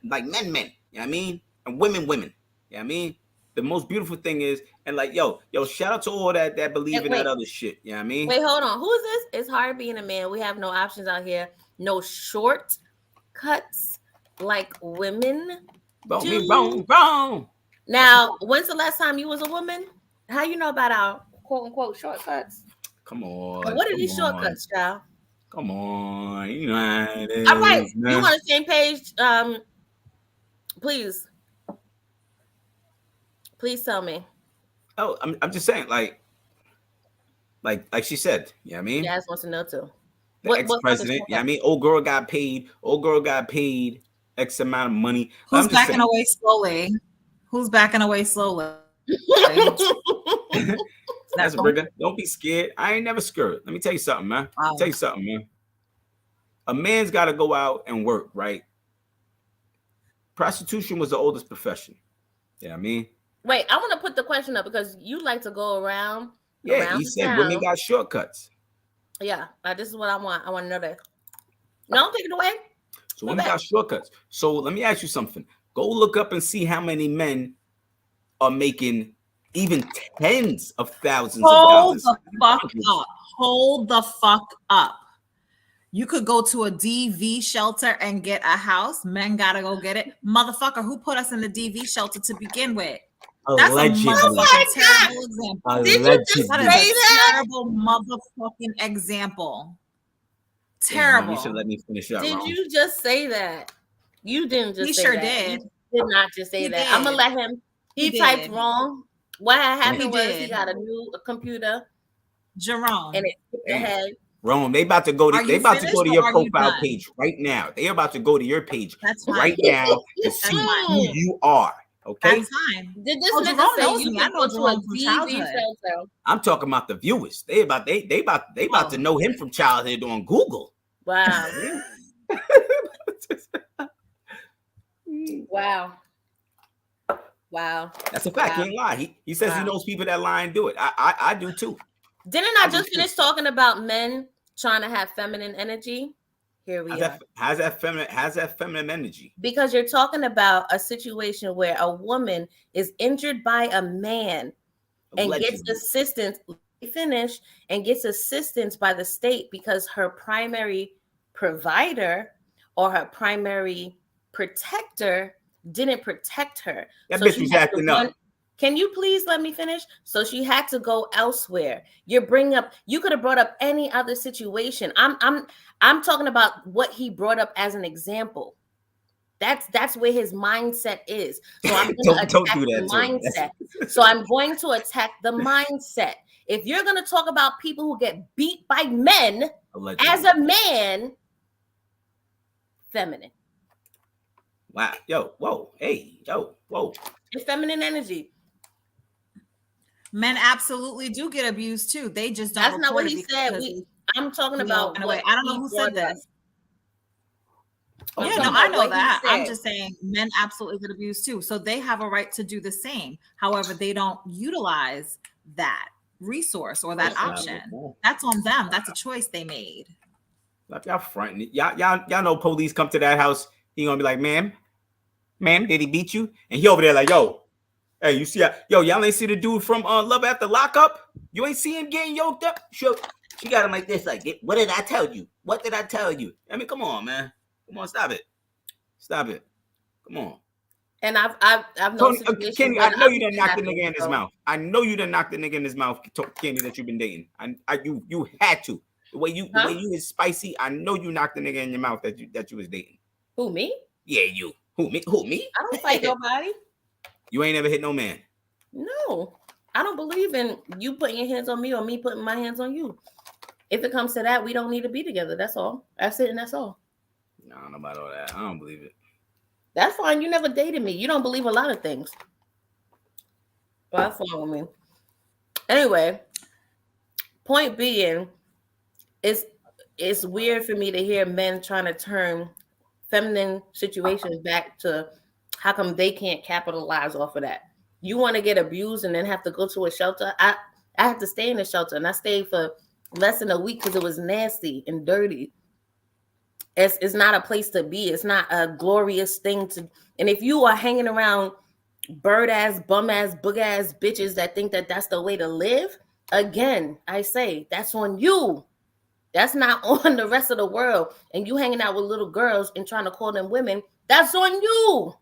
[SPEAKER 1] like men, you know what I mean, and women, you know what I mean. The most beautiful thing is, and like, yo, shout out to all that believe in that other shit. You know what I mean?
[SPEAKER 2] Wait, hold on. Who is this? It's hard being a man. We have no options out here. No short cuts like women.
[SPEAKER 1] Wrong.
[SPEAKER 2] Now, when's the last time you was a woman? How you know about our quote unquote shortcuts?
[SPEAKER 1] Come on.
[SPEAKER 2] What are these shortcuts, child?
[SPEAKER 1] Come on. You know how it is,
[SPEAKER 2] all right.
[SPEAKER 1] Man.
[SPEAKER 2] You on the same page? Please tell me.
[SPEAKER 1] Oh, I'm just saying, like she said, you know what I mean?
[SPEAKER 2] Jazz wants to know too.
[SPEAKER 1] The ex-president, you know what I mean? Old girl got paid X amount of money.
[SPEAKER 3] Who's backing away slowly?
[SPEAKER 1] That's a rigger. Don't be scared. I ain't never scared. Let me tell you something, man. A man's got to go out and work, right? Prostitution was the oldest profession. You know what I mean?
[SPEAKER 2] Wait, I want to put the question up because you like to go around.
[SPEAKER 1] Yeah, he said women got shortcuts.
[SPEAKER 2] Yeah, this is what I want. I want to know that. No, don't take it away.
[SPEAKER 1] So women got shortcuts. So let me ask you something. Go look up and see how many men are making even tens of thousands of dollars.
[SPEAKER 3] Hold the fuck up. You could go to a DV shelter and get a house. Men gotta go get it. Motherfucker, who put us in the DV shelter to begin with?
[SPEAKER 1] Allegedly.
[SPEAKER 3] That's a motherfucking terrible example.
[SPEAKER 2] Did you just say that?
[SPEAKER 3] Terrible motherfucking example. Terrible.
[SPEAKER 1] You should let me finish up.
[SPEAKER 2] Did you just say that? You didn't just
[SPEAKER 3] he
[SPEAKER 2] say
[SPEAKER 3] sure
[SPEAKER 2] that.
[SPEAKER 3] did.
[SPEAKER 2] He did not just say that. I'm gonna let him. He typed wrong. What happened was he got a new computer.
[SPEAKER 3] Jerome.
[SPEAKER 2] And it skipped ahead.
[SPEAKER 1] Rome, they about to go to your profile page right now. They about to go to your page right now to see who you are. Okay,
[SPEAKER 3] that's fine.
[SPEAKER 2] Did this nigga say you can go to a DV shelter?
[SPEAKER 1] I'm talking about the viewers. They about to know him from childhood on Google.
[SPEAKER 2] Wow. Wow.
[SPEAKER 1] That's a fact. He ain't lie. He says he knows people that lie and do it. I do too.
[SPEAKER 2] Didn't I just finish talking about men trying to have feminine energy? Here we are.
[SPEAKER 1] How's that feminine energy?
[SPEAKER 2] Because you're talking about a situation where a woman is injured by a man and gets assistance. And gets assistance by the state because her primary provider or her primary protector didn't protect her.
[SPEAKER 1] That bitch was acting up.
[SPEAKER 2] Can you please let me finish? So she had to go elsewhere. You could have brought up any other situation. I'm talking about what he brought up as an example. That's where his mindset is. So I'm going to attack the mindset. So I'm going to attack the mindset. If you're going to talk about people who get beat by men as a man, feminine.
[SPEAKER 1] Wow. Whoa.
[SPEAKER 2] It's feminine energy.
[SPEAKER 3] Men absolutely do get abused too. They just don't.
[SPEAKER 2] That's not what he said. I'm talking about.
[SPEAKER 3] I don't know who said this. Yeah, no, I know that. I'm just saying men absolutely get abused too. So they have a right to do the same. However, they don't utilize that resource or that option. That's on them. That's a choice they made.
[SPEAKER 1] Like y'all fronting. Y'all know police come to that house. He gonna be like, ma'am, did he beat you? And he over there like, yo, Hey, you see, y'all ain't see the dude from Love After Lockup? You ain't see him getting yoked up? Sure. She got him like this, like, what did I tell you? What did I tell you? I mean, come on, man. Come on, stop it. Stop it. Come on.
[SPEAKER 2] And I've known
[SPEAKER 1] Tony,
[SPEAKER 2] situations.
[SPEAKER 1] Kenny, I know you done knocked the nigga in his mouth. I know you done knocked the nigga in his mouth, Kenny, that you've been dating. You had to. The way you is spicy. I know you knocked the nigga in your mouth that you was dating.
[SPEAKER 2] Who, me?
[SPEAKER 1] Yeah, you. Who, me? Who, me?
[SPEAKER 2] I don't fight nobody.
[SPEAKER 1] You ain't ever hit no man.
[SPEAKER 2] No, I don't believe in you putting your hands on me or me putting my hands on you. If it comes to that, we don't need to be together. That's all. That's it, and that's all.
[SPEAKER 1] No, I don't know about all that. I don't believe it. That's
[SPEAKER 2] fine. You never dated me. You don't believe a lot of things. But that's fine with me. Anyway, point being, it's weird for me to hear men trying to turn feminine situations back to how come they can't capitalize off of that. You want to get abused and then have to go to a shelter. I had to stay in the shelter, and I stayed for less than a week because it was nasty and dirty. It's not a place to be. It's not a glorious thing to. And if you are hanging around bird ass, bum ass, boog ass bitches that think that that's the way to live, again, I say that's on you. That's not on the rest of the world. And you hanging out with little girls and trying to call them women, that's on you.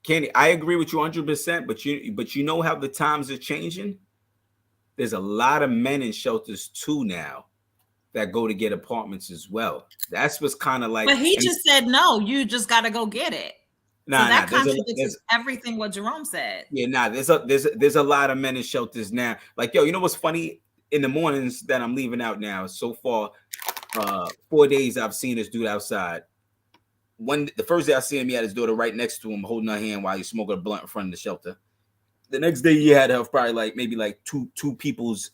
[SPEAKER 1] Kenny, I agree with you 100%, but you know how the times are changing? There's a lot of men in shelters too now that go to get apartments as well. That's what's kind of like.
[SPEAKER 3] But he just said no. You just got to go get it.
[SPEAKER 1] Nah,
[SPEAKER 3] so that contradicts everything what Jerome said.
[SPEAKER 1] Yeah, there's a lot of men in shelters now. Like, yo, you know what's funny? In the mornings that I'm leaving out now, so far, 4 days I've seen this dude outside. The first day I see him, he had his daughter right next to him, holding her hand while he's smoking a blunt in front of the shelter. The next day, he had her probably maybe two people's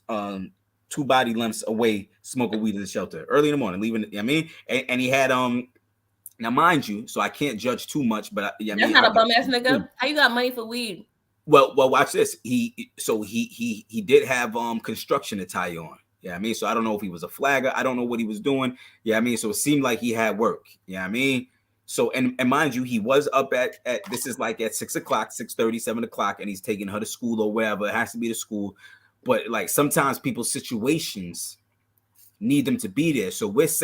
[SPEAKER 1] two body lengths away smoking weed in the shelter early in the morning, leaving. I mean, and he had now mind you, so I can't judge too much, but
[SPEAKER 2] that's not a bum ass nigga. How you got money for weed?
[SPEAKER 1] Well, watch this. He did have construction attire on. Yeah, I mean, so I don't know if he was a flagger. I don't know what he was doing. Yeah, I mean, so it seemed like he had work. Yeah, I mean. So, and mind you, he was up at this is like at 6 o'clock, 6:30, 7 o'clock, and he's taking her to school or wherever. It has to be to school. But like sometimes people's situations need them to be there. So once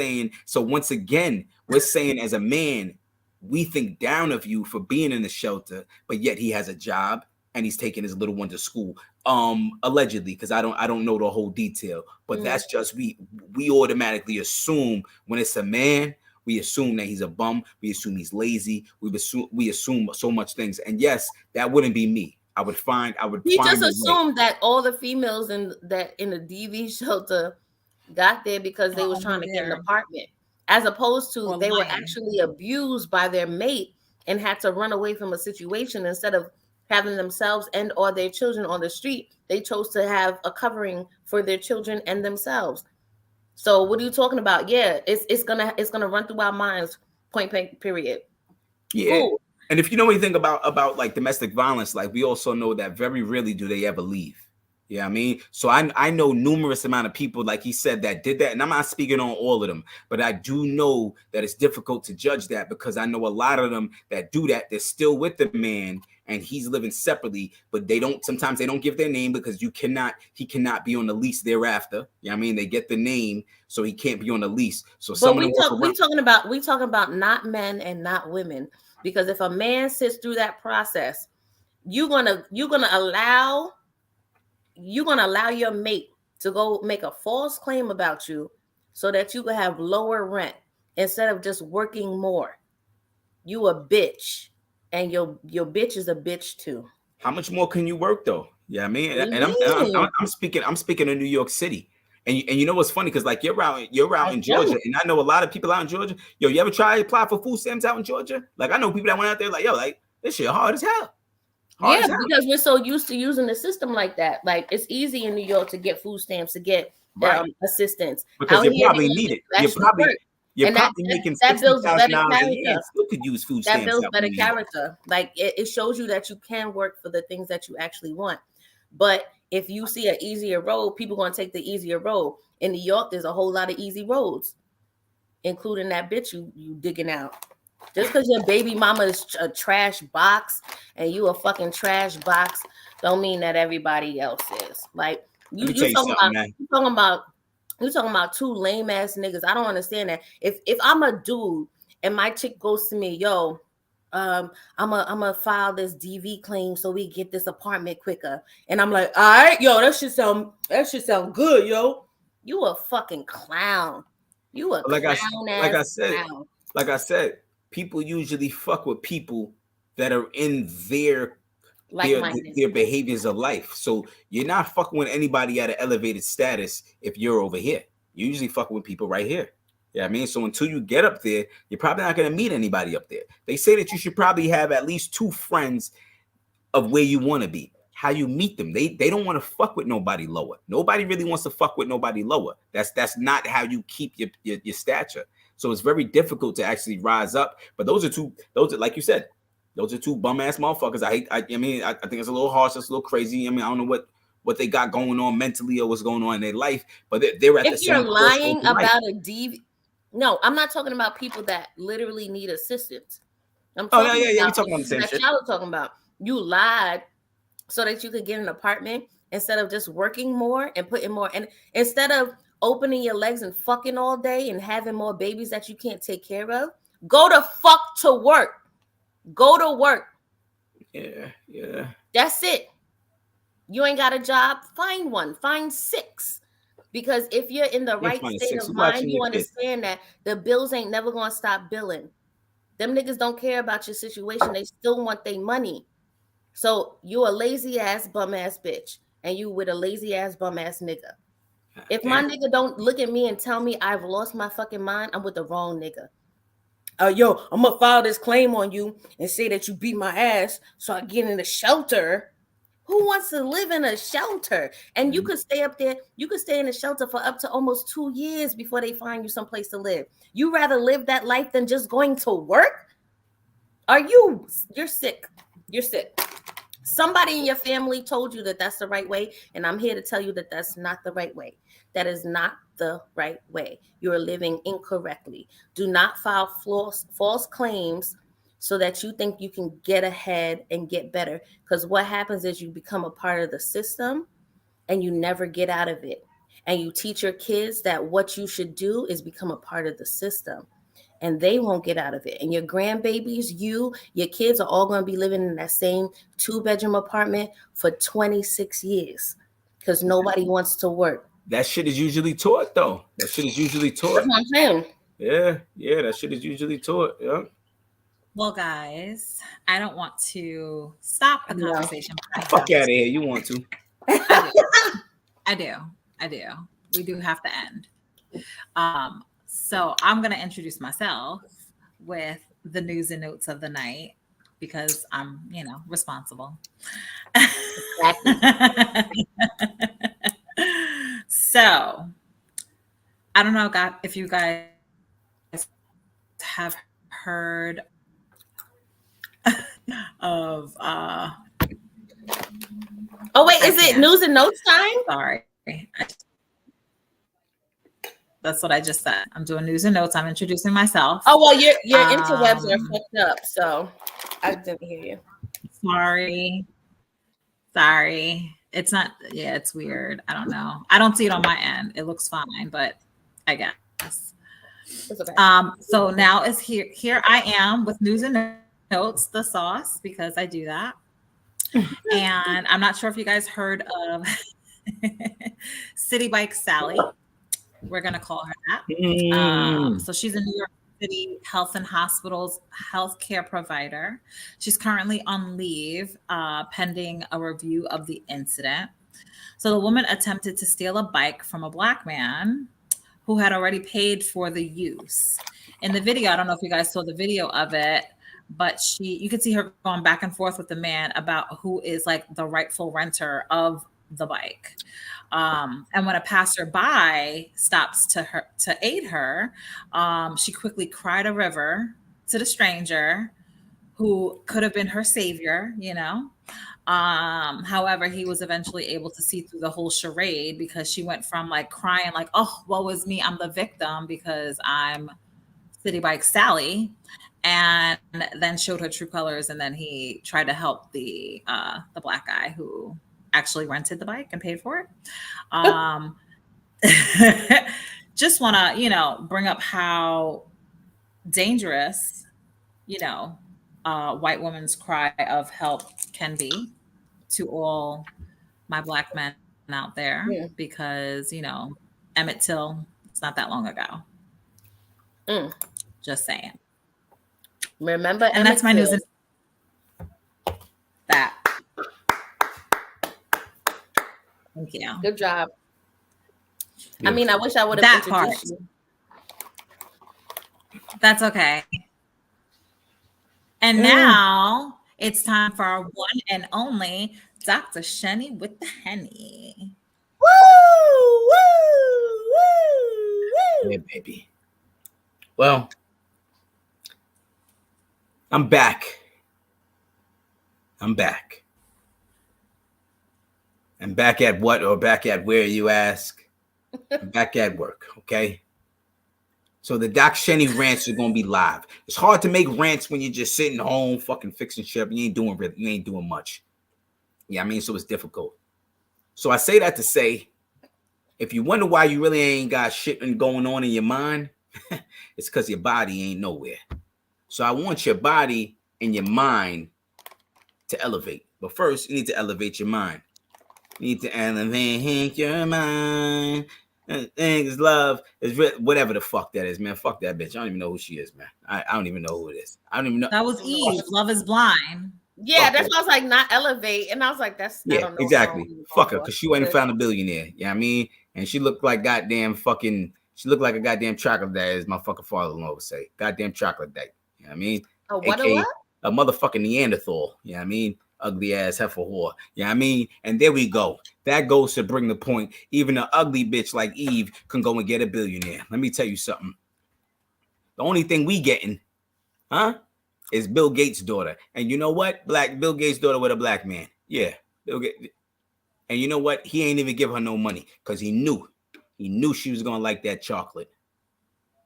[SPEAKER 1] again, we're saying as a man, we think down of you for being in the shelter, but yet he has a job and he's taking his little one to school. Allegedly, because I don't know the whole detail, but that's just we automatically assume when it's a man. We assume that he's a bum. We assume he's lazy. We assume so much things. And yes, that wouldn't be me. We
[SPEAKER 2] just assumed that all the females in the DV shelter got there because they was trying to get an apartment, as opposed to they were actually abused by their mate and had to run away from a situation. Instead of having themselves and or their children on the street, they chose to have a covering for their children and themselves. So what are you talking about? Yeah, it's gonna run through our minds. Point blank. Period.
[SPEAKER 1] Yeah. Cool. And if you know anything about like domestic violence, like we also know that very rarely do they ever leave. Yeah, I mean, so I know numerous amount of people, like he said, that did that, and I'm not speaking on all of them, but I do know that it's difficult to judge that because I know a lot of them that do that. They're still with the man, and he's living separately, but sometimes they don't give their name because he cannot be on the lease thereafter. You know what I mean? They get the name, so he can't be on the lease. So
[SPEAKER 2] we talking about not men and not women, because if a man sits through that process, you're gonna allow your mate to go make a false claim about you so that you can have lower rent instead of just working more. You a bitch, and your bitch is a bitch too.
[SPEAKER 1] How much more can you work though? Yeah, I mean, I'm speaking of New York City, and you know what's funny, because like you're out in Georgia, and I know a lot of people out in Georgia. Yo, you ever try to apply for food stamps out in Georgia? Like I know people that went out there like, yo, like this shit hard as hell.
[SPEAKER 2] Because we're so used to using the system like that. Like it's easy in New York to get food stamps, to get assistance.
[SPEAKER 1] Because you probably need it. You're probably making $60,000 a year and still could use food stamps.
[SPEAKER 2] That builds better character. Like it shows you that you can work for the things that you actually want. But if you see an easier road, people are going to take the easier road. In New York, there's a whole lot of easy roads, including that bitch you digging out. Just because your baby mama is a trash box and you a fucking trash box, don't mean that everybody else is. Like you talking about two lame ass niggas. I don't understand that. If I'm a dude and my chick goes to me, yo, I'm a file this DV claim so we get this apartment quicker, and I'm like, all right, yo, that should sound good, yo. You a fucking clown. You a
[SPEAKER 1] like
[SPEAKER 2] clown
[SPEAKER 1] I
[SPEAKER 2] ass
[SPEAKER 1] said,
[SPEAKER 2] clown.
[SPEAKER 1] like I said, people usually fuck with people that are in their behaviors of life. So you're not fucking with anybody at an elevated status if you're over here. You usually fucking with people right here. Yeah, I mean, so until you get up there, you're probably not going to meet anybody up there. They say that you should probably have at least 2 friends of where you want to be. How you meet them. They don't want to fuck with nobody lower. Nobody really wants to fuck with nobody lower. That's not how you keep your stature. So it's very difficult to actually rise up. But those are like you said, those are 2 bum ass motherfuckers. I think it's a little harsh, it's a little crazy. I mean, I don't know what they got going on mentally or what's going on in their life, but they're at the same.
[SPEAKER 2] If you're lying about a DV, no, I'm not talking about people that literally need assistance. I'm talking
[SPEAKER 1] we're talking about the same shit.
[SPEAKER 2] Y'all are talking about. You lied so that you could get an apartment instead of just working more and putting more, and instead of opening your legs and fucking all day and having more babies that you can't take care of, go the fuck to work. Go to work.
[SPEAKER 1] Yeah.
[SPEAKER 2] That's it. You ain't got a job, find one. Find 6. Because if you're in the right state of mind, you understand that the bills ain't never going to stop billing. Them niggas don't care about your situation. They still want their money. So you a lazy ass bum ass bitch and you with a lazy ass bum ass nigga. If my nigga don't look at me and tell me I've lost my fucking mind, I'm with the wrong nigga. Yo, I'm gonna file this claim on you and say that you beat my ass so I get in the shelter. Who wants to live in a shelter? And you could stay up there, you could stay in a shelter for up to almost 2 years before they find you someplace to live. You rather live that life than just going to work? You're sick. You're sick. Somebody in your family told you that that's the right way, and I'm here to tell you that that's not the right way. That is not the right way. You are living incorrectly. Do not file false claims so that you think you can get ahead and get better. Because what happens is you become a part of the system and you never get out of it. And you teach your kids that what you should do is become a part of the system. And they won't get out of it. And your grandbabies, your kids are all going to be living in that same 2-bedroom apartment for 26 years because nobody wants to work.
[SPEAKER 1] That shit is usually taught, though. That's what I'm
[SPEAKER 2] saying.
[SPEAKER 1] Yeah, that shit is usually taught. Yeah.
[SPEAKER 3] Well, guys, I don't want to stop the conversation.
[SPEAKER 1] Fuck out of here. You want to?
[SPEAKER 3] I do. We do have to end. So I'm going to introduce myself with the news and notes of the night because I'm, responsible. Exactly. So I don't know if you guys have heard of
[SPEAKER 2] is it news and notes time?
[SPEAKER 3] Sorry. That's what I just said. I'm doing news and notes. I'm introducing myself.
[SPEAKER 2] Oh, well, your interwebs are fucked up, so I didn't hear you.
[SPEAKER 3] Sorry. It's not, it's weird. I don't know. I don't see it on my end. It looks fine, but I guess.
[SPEAKER 2] It's okay.
[SPEAKER 3] So now is here I am with news and notes, the sauce, because I do that. And I'm not sure if you guys heard of City Bike Sally. We're going to call her that. So she's a New York City Health and Hospitals healthcare provider. She's currently on leave pending a review of the incident. So the woman attempted to steal a bike from a Black man who had already paid for the use. In the video, I don't know if you guys saw the video of it, but you could see her going back and forth with the man about who is like the rightful renter of the bike. And when a passerby stops to aid her, she quickly cried a river to the stranger who could have been her savior, However, he was eventually able to see through the whole charade because she went from like crying like, oh, woe is me, I'm the victim because I'm City Bike Sally, and then showed her true colors. And then he tried to help the black guy who actually rented the bike and paid for it. Just want to, bring up how dangerous, white woman's cry of help can be to all my black men out there, because, Emmett Till, it's not that long ago. Just saying.
[SPEAKER 2] Remember,
[SPEAKER 3] and that's my news. That. Thank you.
[SPEAKER 2] Good job. I mean, I wish I would have introduced you.
[SPEAKER 3] That's okay. And now it's time for our one and only Dr. Shenny with the Henny.
[SPEAKER 2] Woo! Woo! Woo! Woo!
[SPEAKER 1] Yeah, baby. Well, I'm back. I'm back at what, or back at where, you ask? I'm back at work, okay? So the Doc Shenny rants are gonna be live. It's hard to make rants when you're just sitting home, fucking fixing shit. You ain't doing much. Yeah, I mean, so it's difficult. So I say that to say, if you wonder why you really ain't got shit going on in your mind, it's because your body ain't nowhere. So I want your body and your mind to elevate. But first, you need to elevate your mind. You need to elevate your mind. Things love is whatever the fuck that is, man. Fuck that bitch. I don't even know who she is, man. I don't even know who it is. I don't even know.
[SPEAKER 3] That was Eve. Love is Blind.
[SPEAKER 2] Yeah, that's why I was like, not elevate. And I was like, that's,
[SPEAKER 1] yeah, exactly. Fuck her, because she wasn't found a billionaire. You know what I mean? And she looked like goddamn fucking, she looked like a goddamn chocolate day, as my fucking father-in-law would say. Goddamn chocolate day. You know what I mean? A motherfucking Neanderthal. You know what I mean? Ugly ass heifer whore. You know what I mean? And there we go. That goes to bring the point. Even an ugly bitch like Eve can go and get a billionaire. Let me tell you something. The only thing we getting, is Bill Gates' daughter. And you know what? Bill Gates' daughter with a black man. Yeah. Bill Gates. And you know what? He ain't even give her no money because he knew she was going to like that chocolate.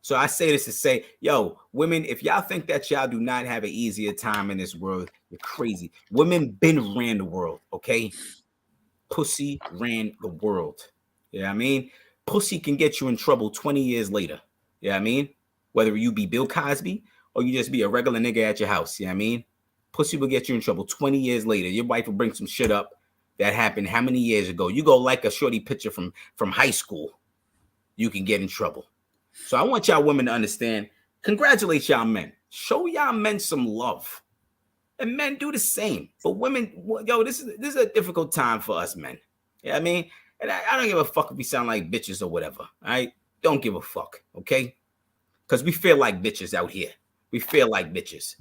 [SPEAKER 1] So I say this to say, yo, women, if y'all think that y'all do not have an easier time in this world, you're crazy. Women been ran the world, okay? Pussy ran the world. You know what I mean? Pussy can get you in trouble 20 years later. You know what I mean? Whether you be Bill Cosby or you just be a regular nigga at your house. You know what I mean? Pussy will get you in trouble 20 years later. Your wife will bring some shit up that happened how many years ago? You go like a shorty picture from high school, you can get in trouble. So I want y'all women to understand, congratulate y'all men. Show y'all men some love. And men do the same. But women, yo, this is a difficult time for us men. You know what I mean? And I don't give a fuck if we sound like bitches or whatever. All right? Don't give a fuck, okay? Because we feel like bitches out here. We feel like bitches.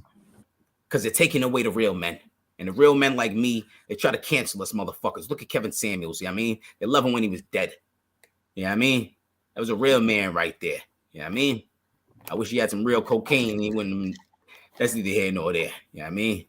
[SPEAKER 1] Because they're taking away the real men. And the real men like me, they try to cancel us motherfuckers. Look at Kevin Samuels, you know what I mean? They love him when he was dead. You know what I mean? That was a real man right there. You know what I mean? I wish he had some real cocaine. He wouldn't. That's neither here nor there. You know what I mean?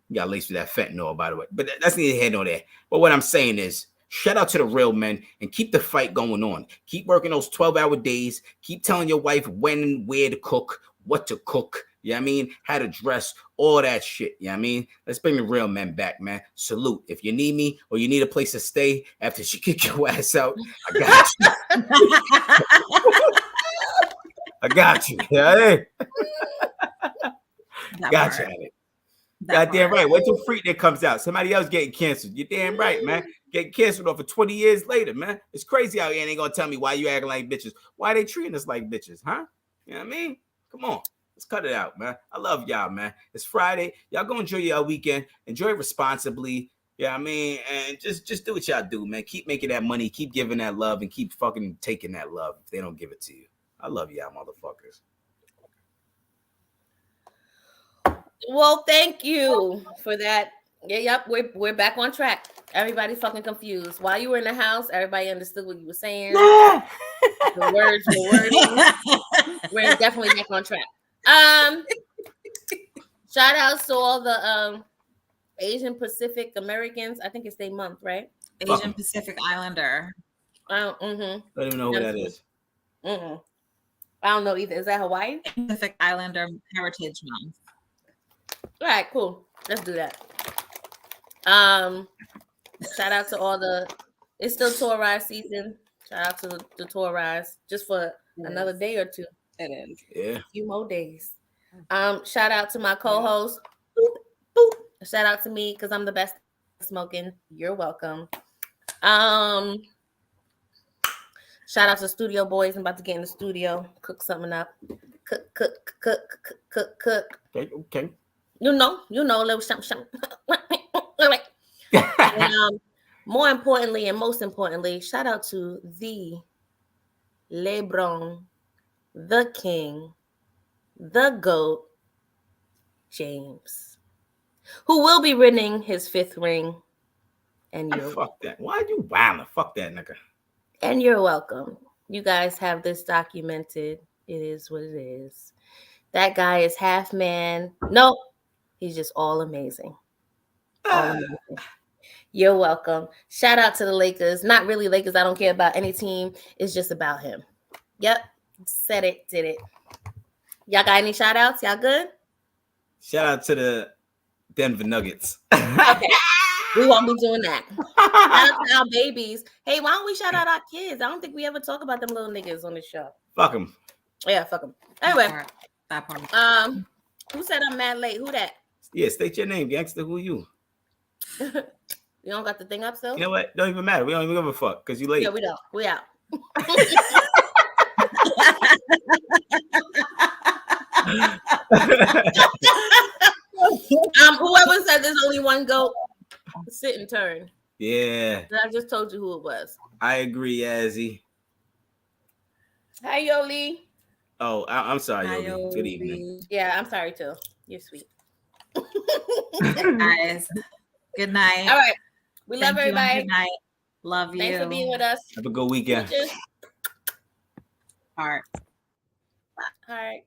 [SPEAKER 1] You got laced with that fentanyl, by the way. But that's neither here nor there. But what I'm saying is, shout out to the real men and keep the fight going on. Keep working those 12-hour days. Keep telling your wife when and where to cook, what to cook. You know what I mean? How to dress, all that shit. You know what I mean? Let's bring the real men back, man. Salute. If you need me or you need a place to stay after she kick your ass out, I got you. I got you. Yeah, got you. Goddamn right. Wait till Freak comes out. Somebody else getting canceled. You're damn right, man. Getting canceled off for 20 years later, man. It's crazy out here. And they gonna tell me why you acting like bitches. Why they treating us like bitches, huh? You know what I mean? Come on. Let's cut it out, man. I love y'all, man. It's Friday. Y'all go enjoy your weekend. Enjoy it responsibly. Yeah, I mean, and just do what y'all do, man. Keep making that money. Keep giving that love, and keep fucking taking that love if they don't give it to you. I love y'all, motherfuckers.
[SPEAKER 2] Well, thank you for that. Yeah, yep, we're back on track. Everybody fucking confused. While you were in the house, everybody understood what you were saying. The words. We're definitely back on track. Shout outs to all the Asian Pacific Americans. I think it's their month, right?
[SPEAKER 3] Asian Pacific Islander.
[SPEAKER 1] I don't even know who that is.
[SPEAKER 2] I don't know either. Is that Hawaii?
[SPEAKER 3] Pacific Islander Heritage Month.
[SPEAKER 2] All right, cool. Let's do that. Shout out to all the. It's still tour ride season. Shout out to the tour rides just for another day or two.
[SPEAKER 3] It is.
[SPEAKER 1] Yeah.
[SPEAKER 2] A few more days. Shout out to my co-host. Boop, boop. Shout out to me because I'm the best at smoking. You're welcome. Shout out to Studio Boys. I'm about to get in the studio, cook something up. Cook.
[SPEAKER 1] Okay.
[SPEAKER 2] You know, a little something. And, more importantly, and most importantly, shout out to the LeBron, the King, the GOAT, James, who will be winning his 5th ring. And you're
[SPEAKER 1] fuck that. Why are you wilding? Fuck that nigga.
[SPEAKER 2] And you're welcome. You guys have this documented. It is what it is. That guy is half man. Nope. He's just all amazing. All amazing. You're welcome. Shout out to the Lakers. Not really Lakers. I don't care about any team. It's just about him. Yep. Said it. Did it. Y'all got any shout outs? Y'all good?
[SPEAKER 1] Shout out to the Denver Nuggets.
[SPEAKER 2] Okay. We won't be doing that. Shout out to our babies. Hey, why don't we shout out our kids? I don't think we ever talk about them little niggas on the show.
[SPEAKER 1] Fuck them.
[SPEAKER 2] Yeah, fuck them. Anyway.
[SPEAKER 3] That part.
[SPEAKER 2] Who said I'm mad late? Who that?
[SPEAKER 1] Yeah, state your name, gangster. Who you?
[SPEAKER 2] You don't got the thing up still?
[SPEAKER 1] You know what? Don't even matter. We don't even give a fuck because you late.
[SPEAKER 2] Yeah, we don't. We out. Whoever said there's only one GOAT, sit and turn.
[SPEAKER 1] Yeah.
[SPEAKER 2] I just told you who it was.
[SPEAKER 1] I agree, Yazzie.
[SPEAKER 2] Hi, Yoli.
[SPEAKER 1] Oh, I'm sorry,
[SPEAKER 3] Hi,
[SPEAKER 1] Yoli. Good evening.
[SPEAKER 2] Yeah, I'm sorry too. You're sweet.
[SPEAKER 3] Guys, good night.
[SPEAKER 2] All right. We love everybody.
[SPEAKER 3] Good night. Love you.
[SPEAKER 2] Thanks for being with us.
[SPEAKER 1] Have a good weekend.
[SPEAKER 3] All right.
[SPEAKER 2] All right.